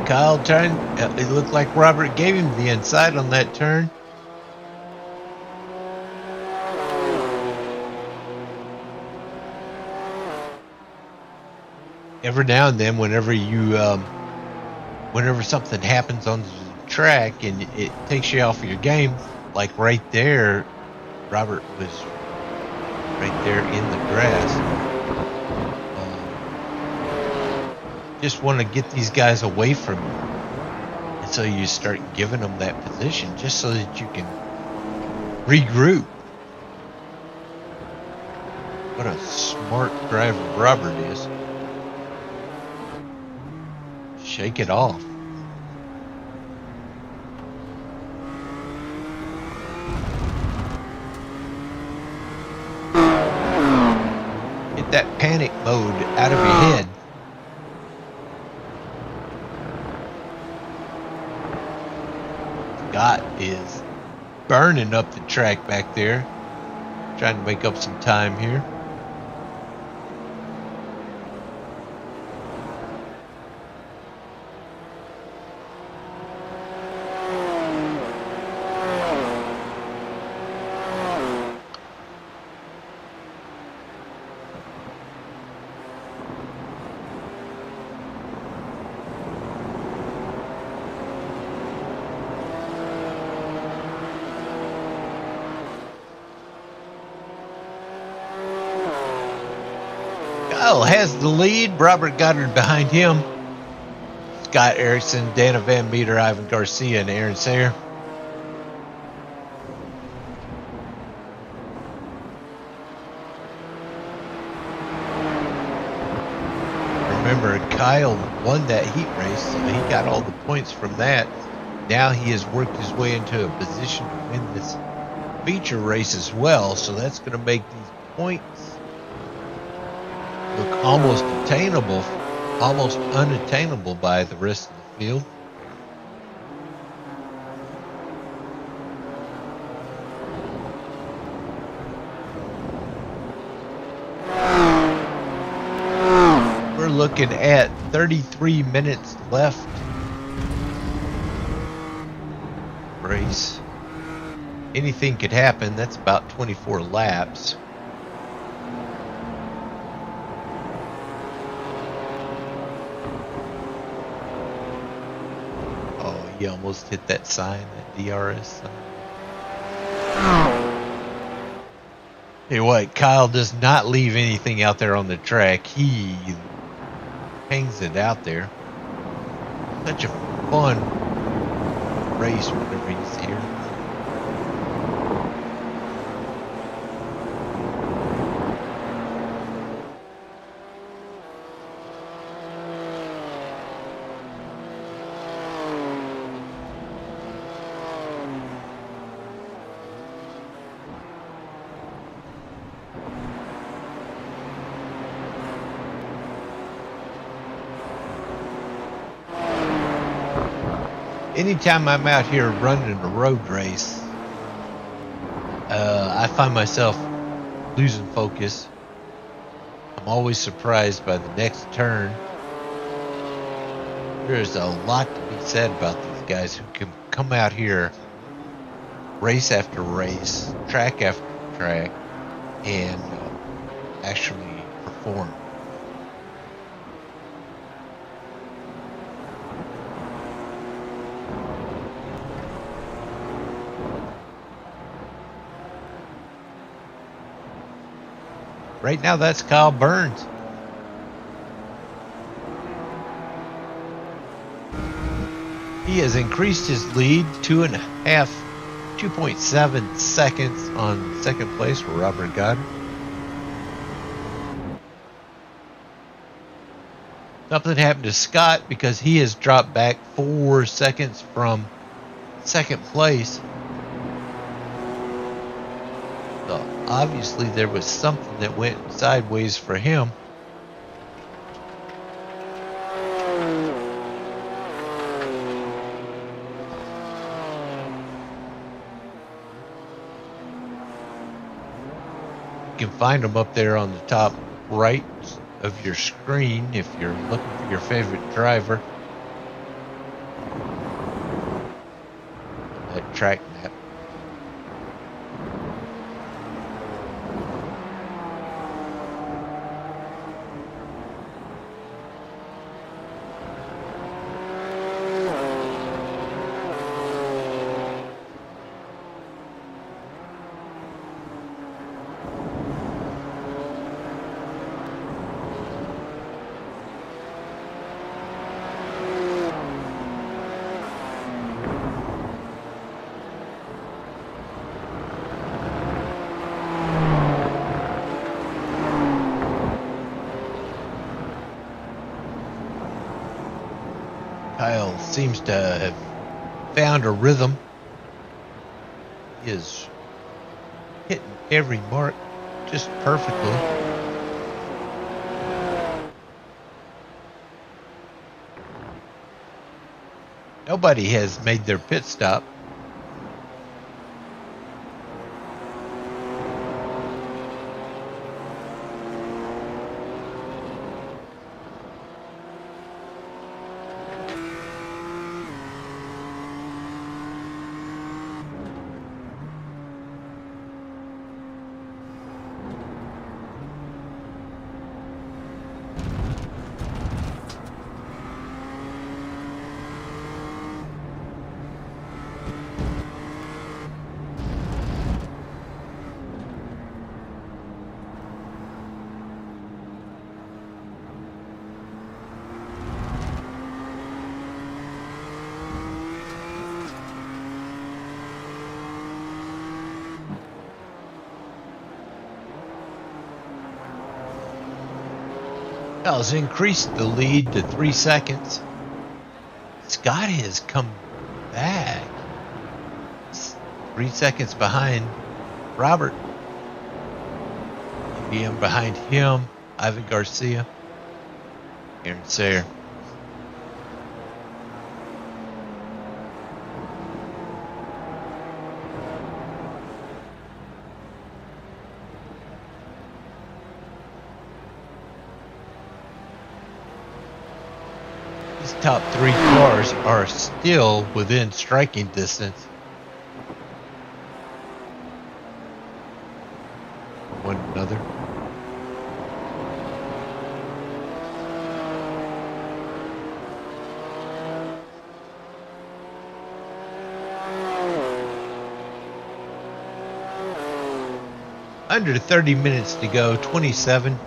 Kyle turned. It looked like Robert gave him the inside on that turn. Every now and then, whenever something happens on the track and it takes you off your game, like right there, Robert was right there in the grass. Just want to get these guys away from you, and so you start giving them that position just so that you can regroup. What a smart driver Robert is. Shake it off. Get that panic mode out of your head. Scott is burning up the track back there, trying to make up some time here. Kyle has the lead. Robert Goddard behind him. Scott Erickson, Dana Van Meter, Ivan Garcia, and Aaron Sayer. Remember, Kyle won that heat race, so he got all the points from that. Now he has worked his way into a position to win this feature race as well, so that's going to make these points look almost attainable, almost unattainable by the rest of the field. We're looking at 33 minutes left. Race. Anything could happen. That's about 24 laps. Oh, he almost hit that sign, that DRS sign. Hey, what? Kyle does not leave anything out there on the track. He hangs it out there. Such a fun race whenever he's here. Anytime I'm out here running a road race, I find myself losing focus. I'm always surprised by the next turn. There's a lot to be said about these guys who can come out here, race after race, track after track, and actually perform. Right now, that's Kyle Burns. He has increased his lead 2.7 seconds on second place for Robert Goddard. Something happened to Scott because he has dropped back 4 seconds from second place. So obviously there was something that went sideways for him. You can find them up there on the top right of your screen if you're looking for your favorite driver. That track map. Kyle seems to have found a rhythm. He is hitting every mark just perfectly. Nobody has made their pit stop. Kyle's increased the lead to 3 seconds. Scott has come back. He's 3 seconds behind Robert. EBM behind him, Ivan Garcia, Aaron Sayre. These top 3 cars are still within striking distance from one another. Under 30 minutes to go, 27.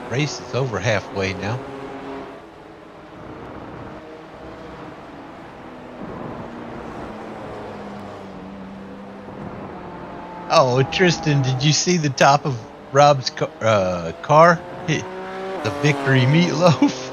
Race is over halfway now. Oh, Tristan, did you see the top of Rob's car? The victory meatloaf?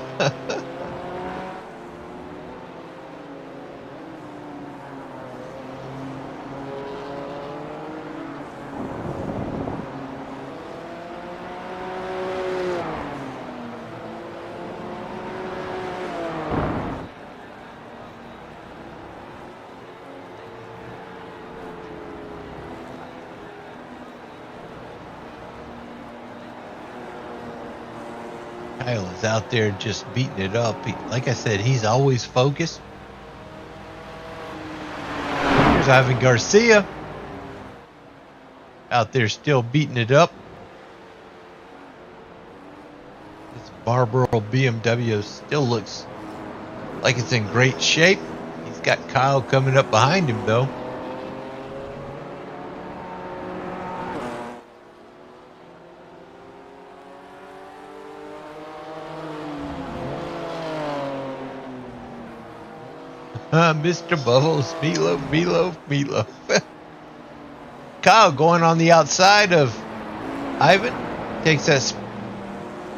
Kyle is out there just beating it up. Like I said, he's always focused. Here's Ivan Garcia out there still beating it up. This Marlboro BMW still looks like it's in great shape. He's got Kyle coming up behind him though. Mr. Bubbles, meatloaf. Kyle going on the outside of Ivan. Takes that,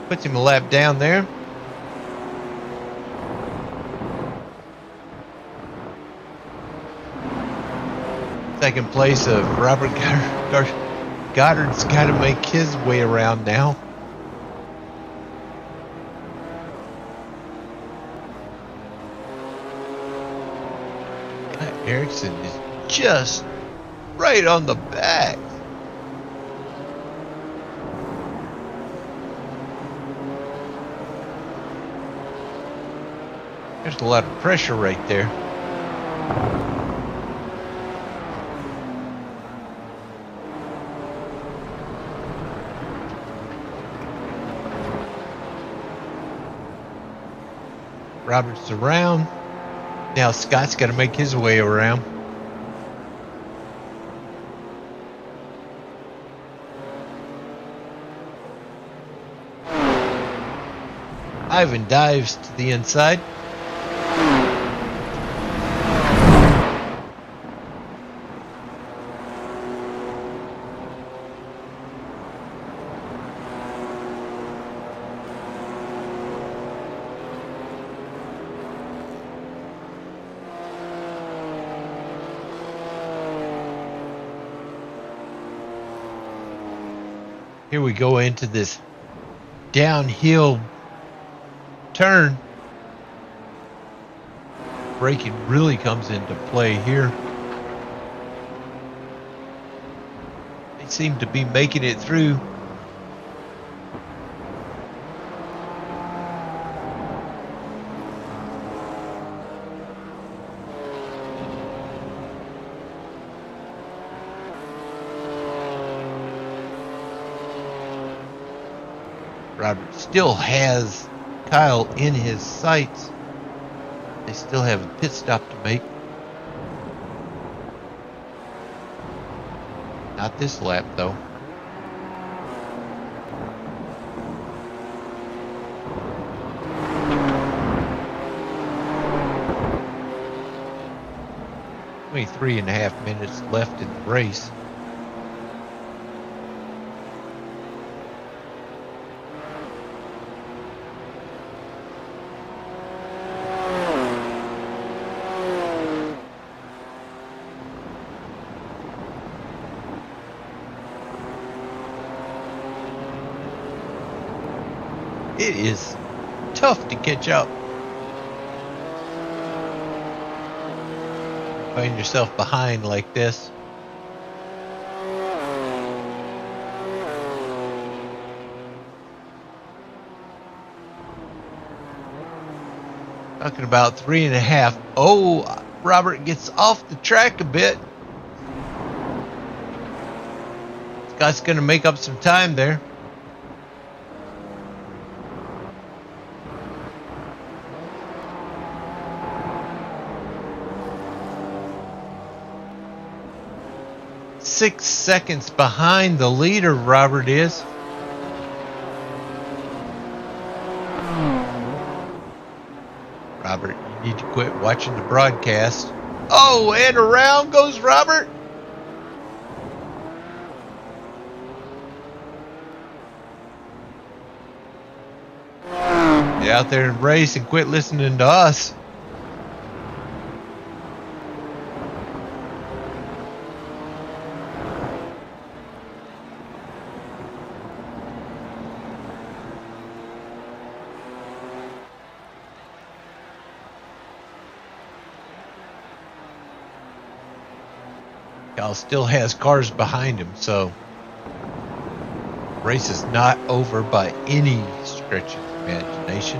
puts him a lap down there. Second place of Robert Goddard's got to make his way around now. Erickson is just right on the back. There's a lot of pressure right there. Robert's around. Now Scott's got to make his way around. Ivan dives to the inside. Here we go into this downhill turn. Braking really comes into play here. They seem to be making it through. Robert still has Kyle in his sights. They still have a pit stop to make. Not this lap, though. Only 3.5 minutes left in the race. It is tough to catch up. Find yourself behind like this. Talking about 3.5. Oh, Robert gets off the track a bit. Scott's going to make up some time there. Six seconds behind the leader, Robert is. Robert, you need to quit watching the broadcast. Oh, and around goes Robert. Get out there and race and quit listening to us. Cal still has cars behind him, so the race is not over by any stretch of the imagination.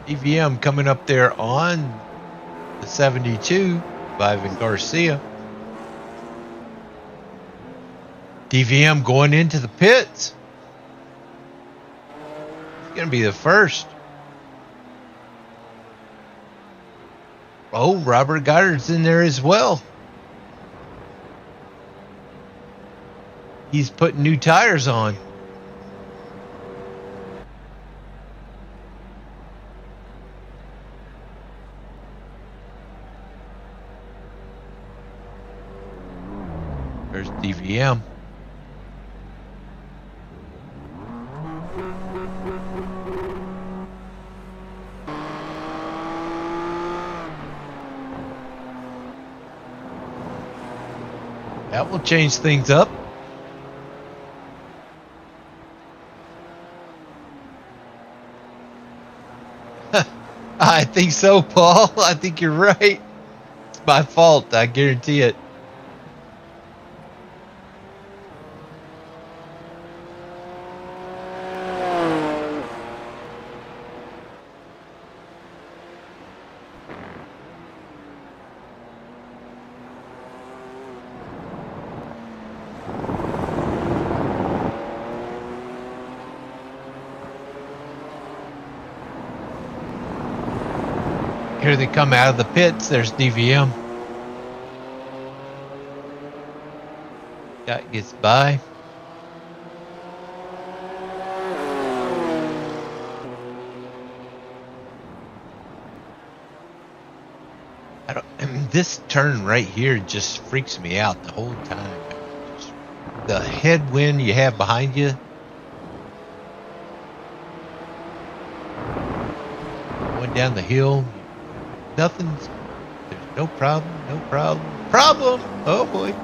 DVM coming up there on the 72 by Ivan Garcia. DVM going into the pits. He's going to be the first. Oh, Robert Goddard's in there as well. He's putting new tires on. There's DVM. That will change things up. I think so, Paul. I think you're right. It's my fault. I guarantee it. Here they come out of the pits. There's DVM. Scott gets by. This turn right here just freaks me out the whole time. The headwind you have behind you. Going down the hill. Nothing's, there's no problem, Problem! Oh boy.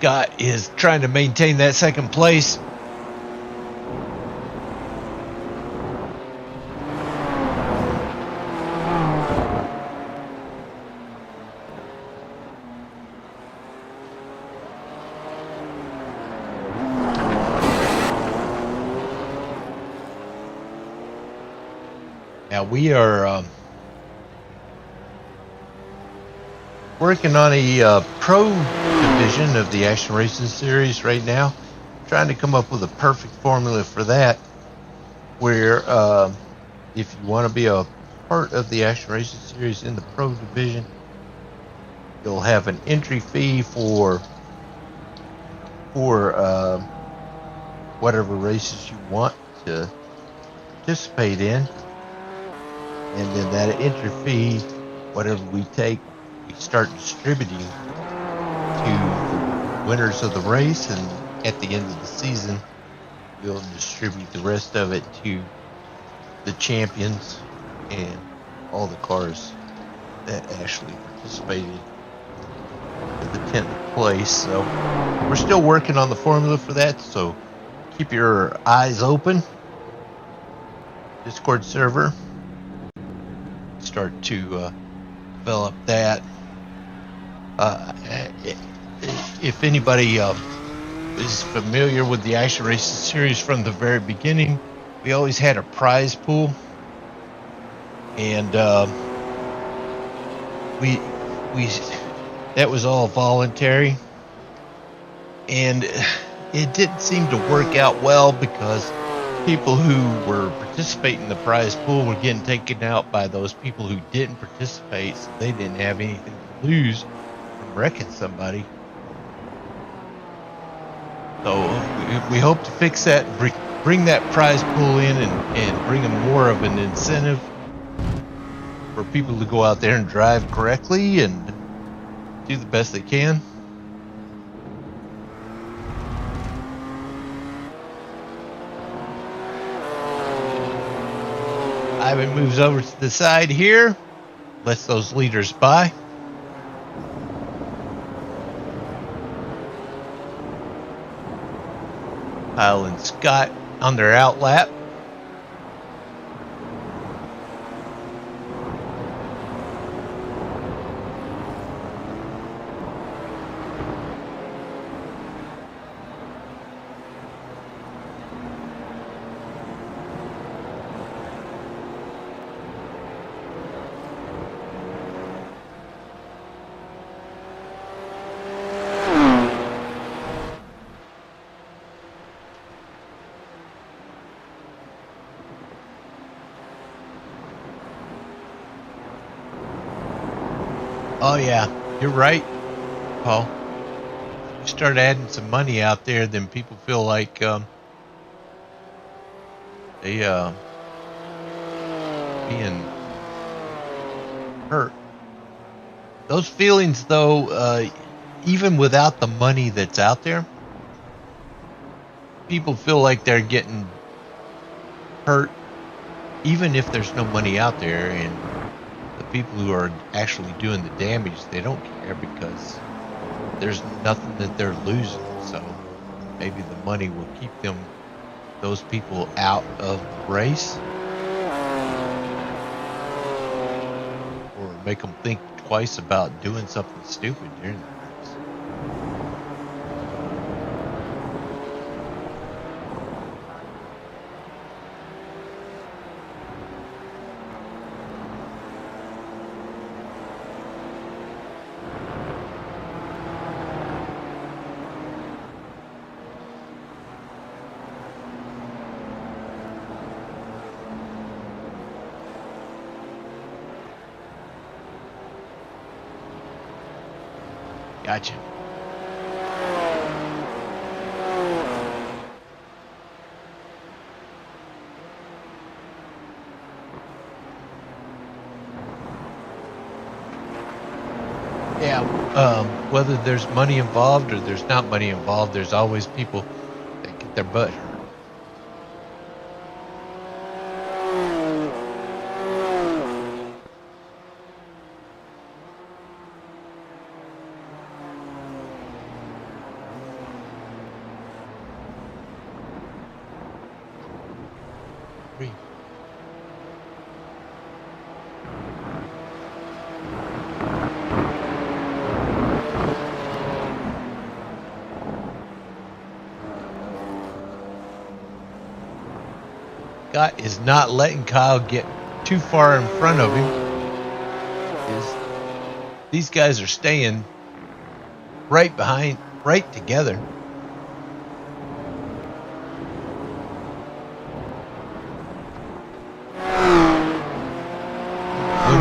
Scott is trying to maintain that second place. Now we are working on a pro division of the Action Racing Series right now, trying to come up with a perfect formula for that, where if you want to be a part of the Action Racing Series in the Pro Division, you'll have an entry fee for whatever races you want to participate in, and then that entry fee, whatever we take, we start distributing to the winners of the race, and at the end of the season, we'll distribute the rest of it to the champions and all the cars that actually participated in the 10th place. So we're still working on the formula for that, so keep your eyes open. Discord server, start to develop that. If anybody is familiar with the Action Racing Series from the very beginning, we always had a prize pool, and we that was all voluntary, and it didn't seem to work out well because people who were participating in the prize pool were getting taken out by those people who didn't participate, so they didn't have anything to lose from wrecking somebody. So we hope to fix that, bring that prize pool in, and bring them more of an incentive for people to go out there and drive correctly and do the best they can. Ivan moves over to the side here, lets those leaders by. Kyle and Scott on their outlap. Oh yeah, you're right, Paul. If you start adding some money out there, then people feel like they being hurt. Those feelings, though, even without the money that's out there, people feel like they're getting hurt, even if there's no money out there, and the people who are actually doing the damage, they don't care because there's nothing that they're losing. So maybe the money will keep those people out of the race, or make them think twice about doing something stupid during the race. Gotcha. Yeah, whether there's money involved or there's not money involved, there's always people that get their butt hurt. Scott is not letting Kyle get too far in front of him. These guys are staying right together.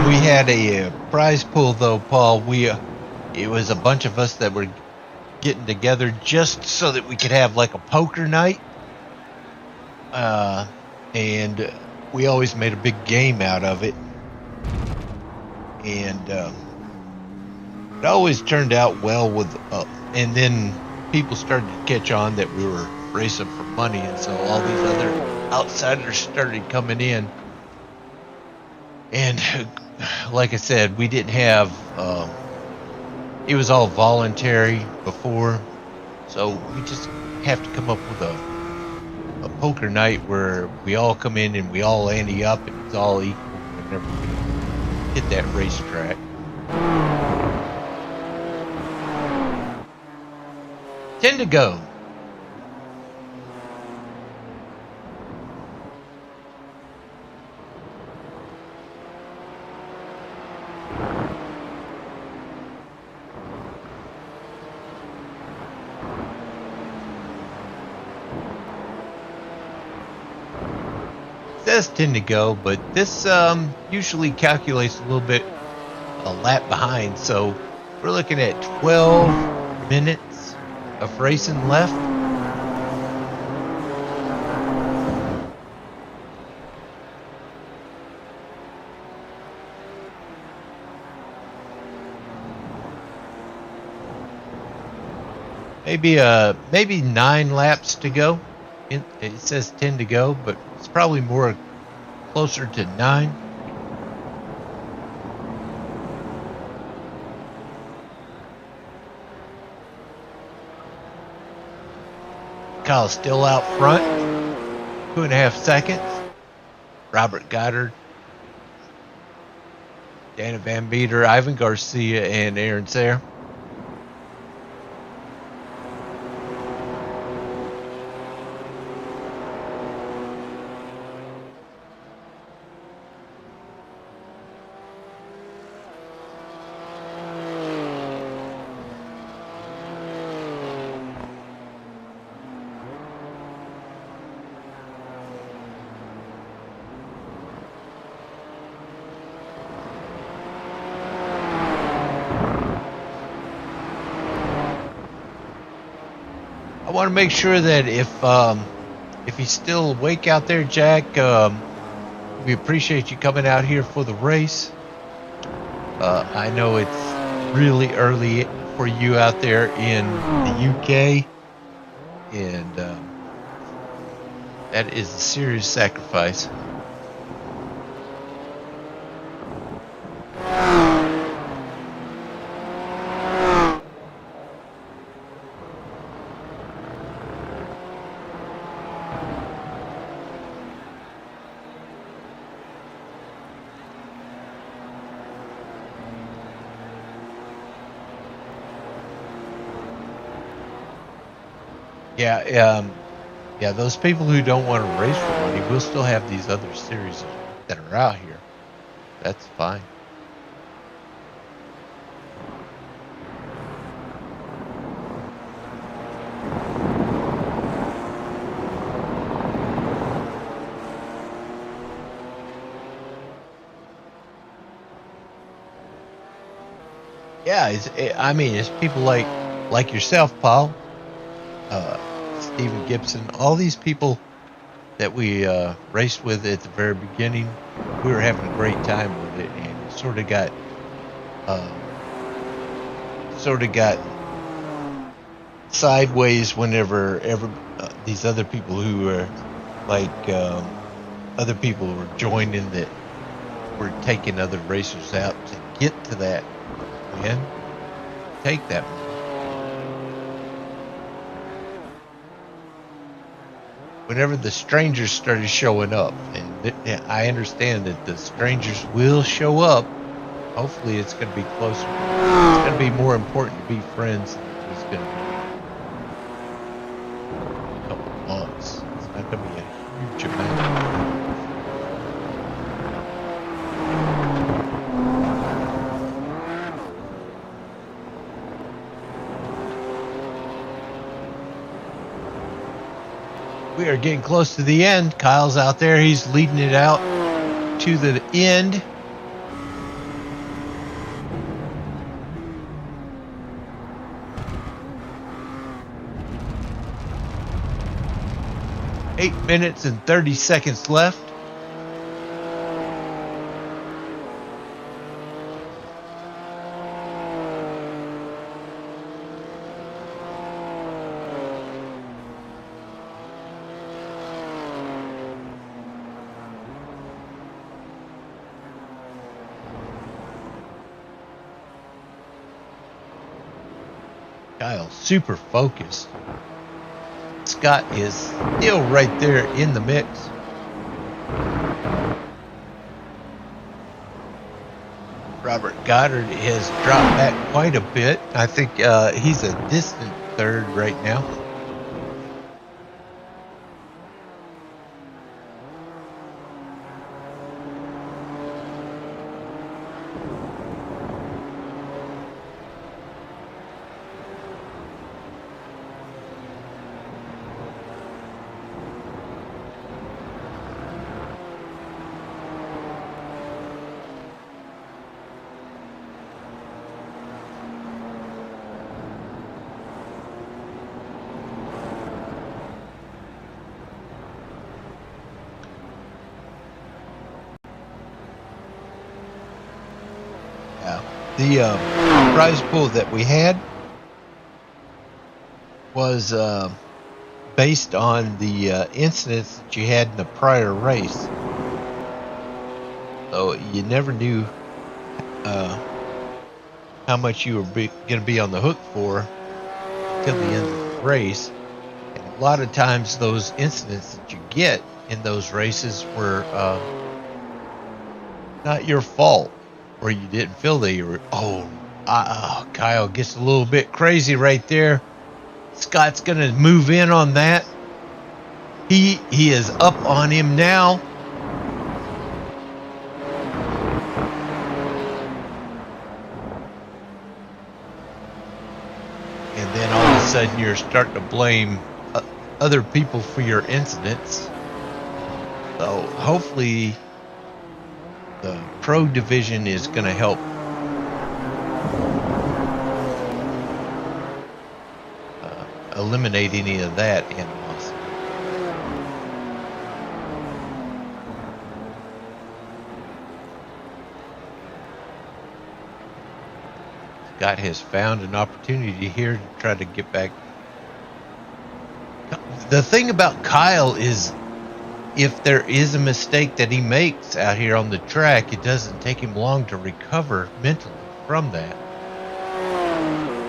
when we had a prize pool, though, Paul, it was a bunch of us that were getting together just so that we could have like a poker night. And we always made a big game out of it. And it always turned out well with, and then people started to catch on that we were racing for money, and so all these other outsiders started coming in. And like I said, we didn't have, it was all voluntary before, so we just have to come up with a poker night where we all come in and we all ante up and it's all equal whenever we hit that racetrack. 10 to go. It says 10 to go, but this usually calculates a little bit a lap behind, so we're looking at 12 minutes of racing left. Maybe 9 laps to go. It says 10 to go, but it's probably more closer to 9. Kyle's still out front, 2.5 seconds. Robert Goddard, Dana Van Meter, Ivan Garcia, and Aaron Sayre. I want to make sure that if he's still awake out there, Jack, we appreciate you coming out here for the race. I know it's really early for you out there in the UK, and that is a serious sacrifice. Yeah, those people who don't want to race for money will still have these other series that are out here. That's fine. Yeah, it's people like yourself, Paul. Stephen Gibson, all these people that we raced with at the very beginning, we were having a great time with it, and it sort of got sideways whenever these other people who were other people were joining that were taking other racers out to get to that win, take that win. Whenever the strangers started showing up, and I understand that the strangers will show up, hopefully it's going to be closer. It's going to be more important to be friends than it's going to be a couple of months. It's not going to be a huge amount. We are getting close to the end. Kyle's out there. He's leading it out to the end. 8 minutes and 30 seconds left. Kyle, super focused. Scott is still right there in the mix. Robert Goddard has dropped back quite a bit. I think he's a distant third right now. The prize pool that we had was based on the incidents that you had in the prior race. So you never knew how much you were going to be on the hook for till the end of the race. And a lot of times those incidents that you get in those races were not your fault. Or you didn't feel that you were, Kyle gets a little bit crazy right there. Scott's going to move in on that. He is up on him now. And then all of a sudden you're starting to blame other people for your incidents. So hopefully the pro division is going to help eliminate any of that animosity. Scott has found an opportunity here to try to get back. The thing about Kyle is, if there is a mistake that he makes out here on the track, it doesn't take him long to recover mentally from that.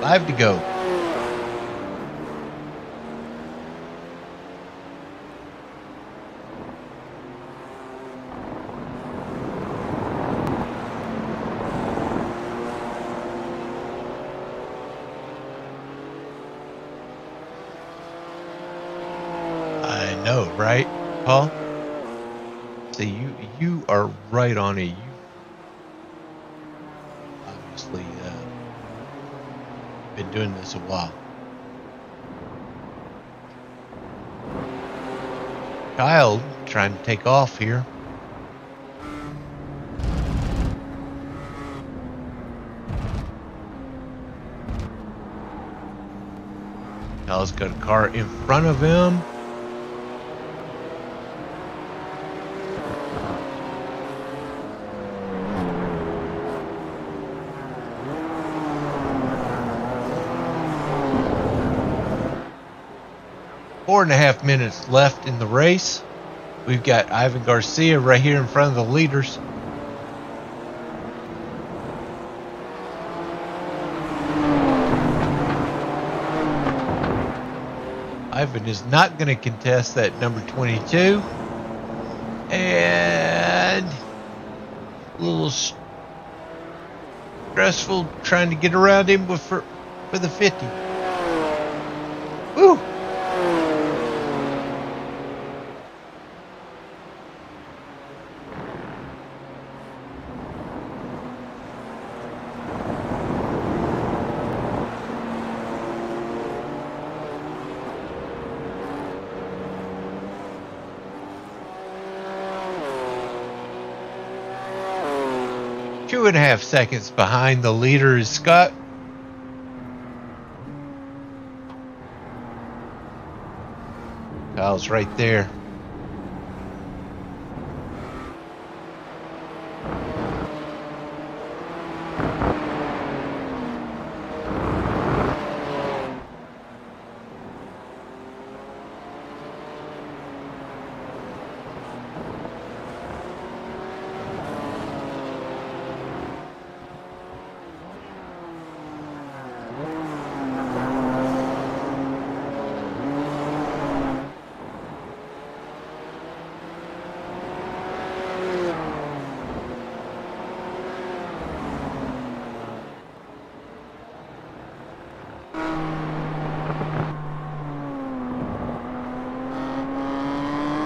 5 to go. I know, right, Paul? See, you are right on it. You obviously been doing this a while. Kyle trying to take off here. Kyle's got a car in front of him. Four and a half minutes left in the race. We've got Ivan Garcia right here in front of the leaders. Ivan is not going to contest that number 22. And a little stressful trying to get around him for the 50. Woo! Two and a half seconds behind the leader is Scott. Kyle's right there.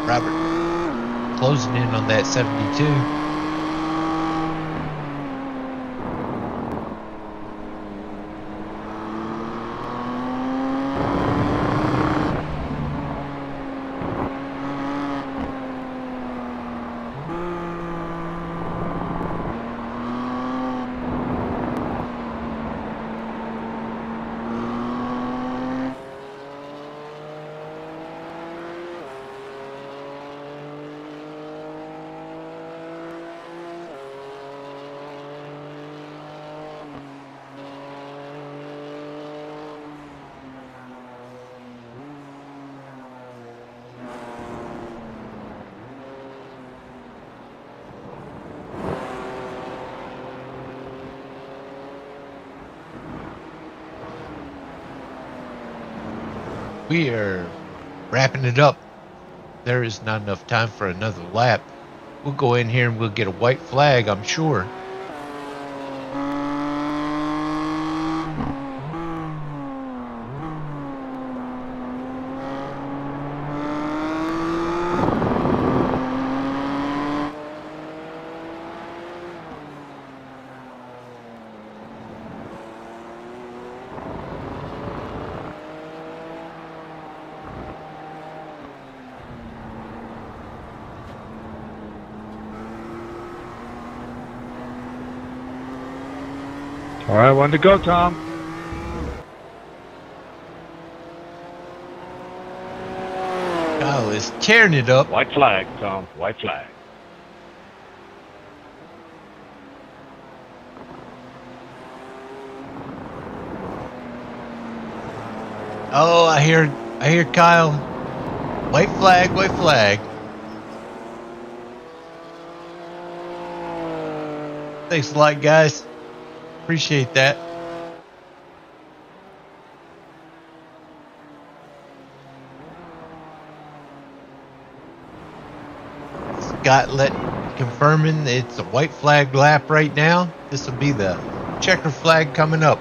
Robert closing in on that 72. We are wrapping it up. There is not enough time for another lap. We'll go in here and we'll get a white flag, I'm sure. All right, one to go, Tom. Kyle is tearing it up. White flag, Tom. White flag. Oh, I hear Kyle. White flag, white flag. Thanks a lot, guys. Appreciate that. Scott confirming it's a white flag lap right now. This will be the checker flag coming up.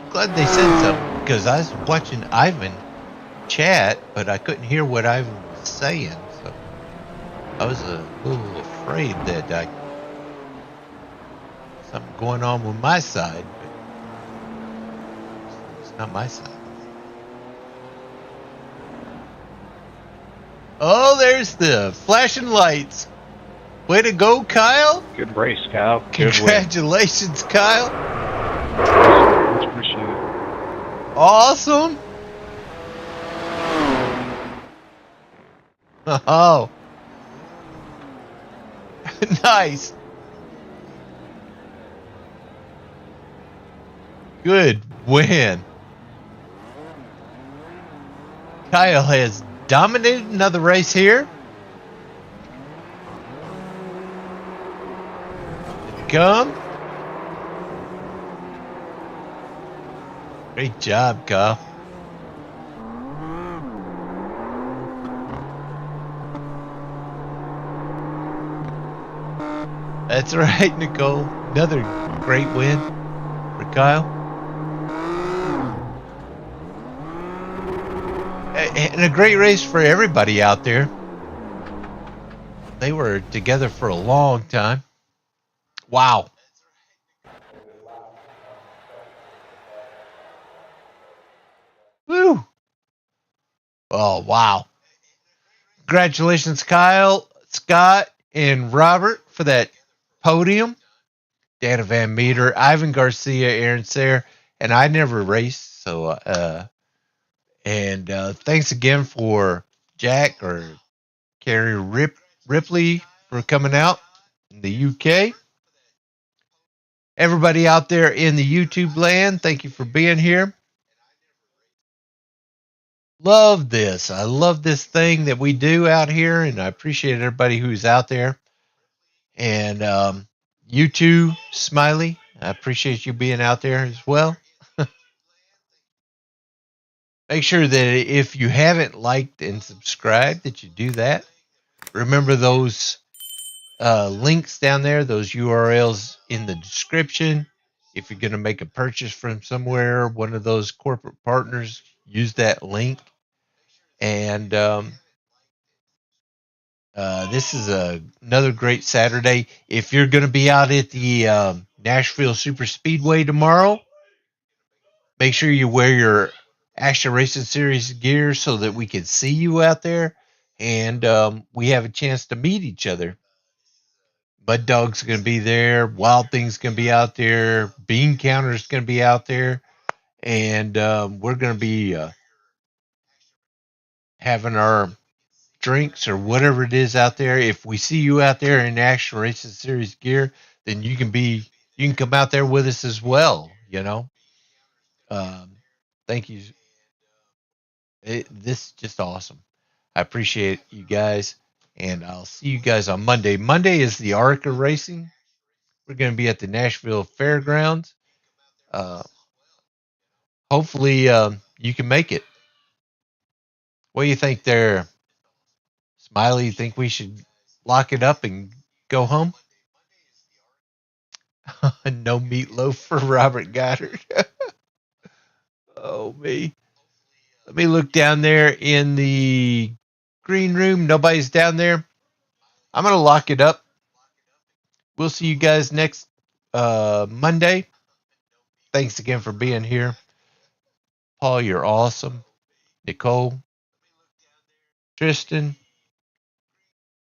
Glad they said something, because I was watching Ivan chat, but I couldn't hear what Ivan was saying, so I was a little afraid that something going on with my side, but it's not my side. Oh, there's the flashing lights. Way to go, Kyle. Good race, Kyle. Good Congratulations, win. Kyle. Much appreciated. Awesome. Oh. Nice. Good win. Kyle has dominated another race here. Come. Great job, Kyle. That's right, Nicole. Another great win for Kyle. And a great race for everybody out there. They were together for a long time. Wow. Woo. Oh, wow. Congratulations, Kyle, Scott, and Robert for that podium. Dana Van Meter, Ivan Garcia, Aaron Sayre, and I never raced. So, thanks again for Jack or Carrie Ripley for coming out in the UK. Everybody out there in the YouTube land, thank you for being here. Love this. I love this thing that we do out here, and I appreciate everybody who's out there. And you too, Smiley. I appreciate you being out there as well. Make sure that if you haven't liked and subscribed, that you do that. Remember those links down there, those URLs in the description. If you're going to make a purchase from somewhere, one of those corporate partners, use that link. And this is another great Saturday. If you're going to be out at the Nashville Super Speedway tomorrow, make sure you wear your Action Racing Series gear so that we can see you out there and we have a chance to meet each other. Mud Dog's going to be there. Wild Thing's going to be out there. Bean Counter's going to be out there. And we're going to be having our drinks or whatever it is out there. If we see you out there in Action Racing Series gear, then you can come out there with us as well. Thank you. This is just awesome. I appreciate you guys, and I'll see you guys on Monday. Monday is the ARCA Racing. We're going to be at the Nashville Fairgrounds. Hopefully, you can make it. What do you think there, Smiley? You think we should lock it up and go home? No meatloaf for Robert Goddard. Oh, me. Let me look down there in the green room. Nobody's down there. I'm going to lock it up. We'll see you guys next Monday. Thanks again for being here. Paul, you're awesome. Nicole, Tristan,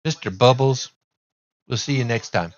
Mr. Bubbles. We'll see you next time.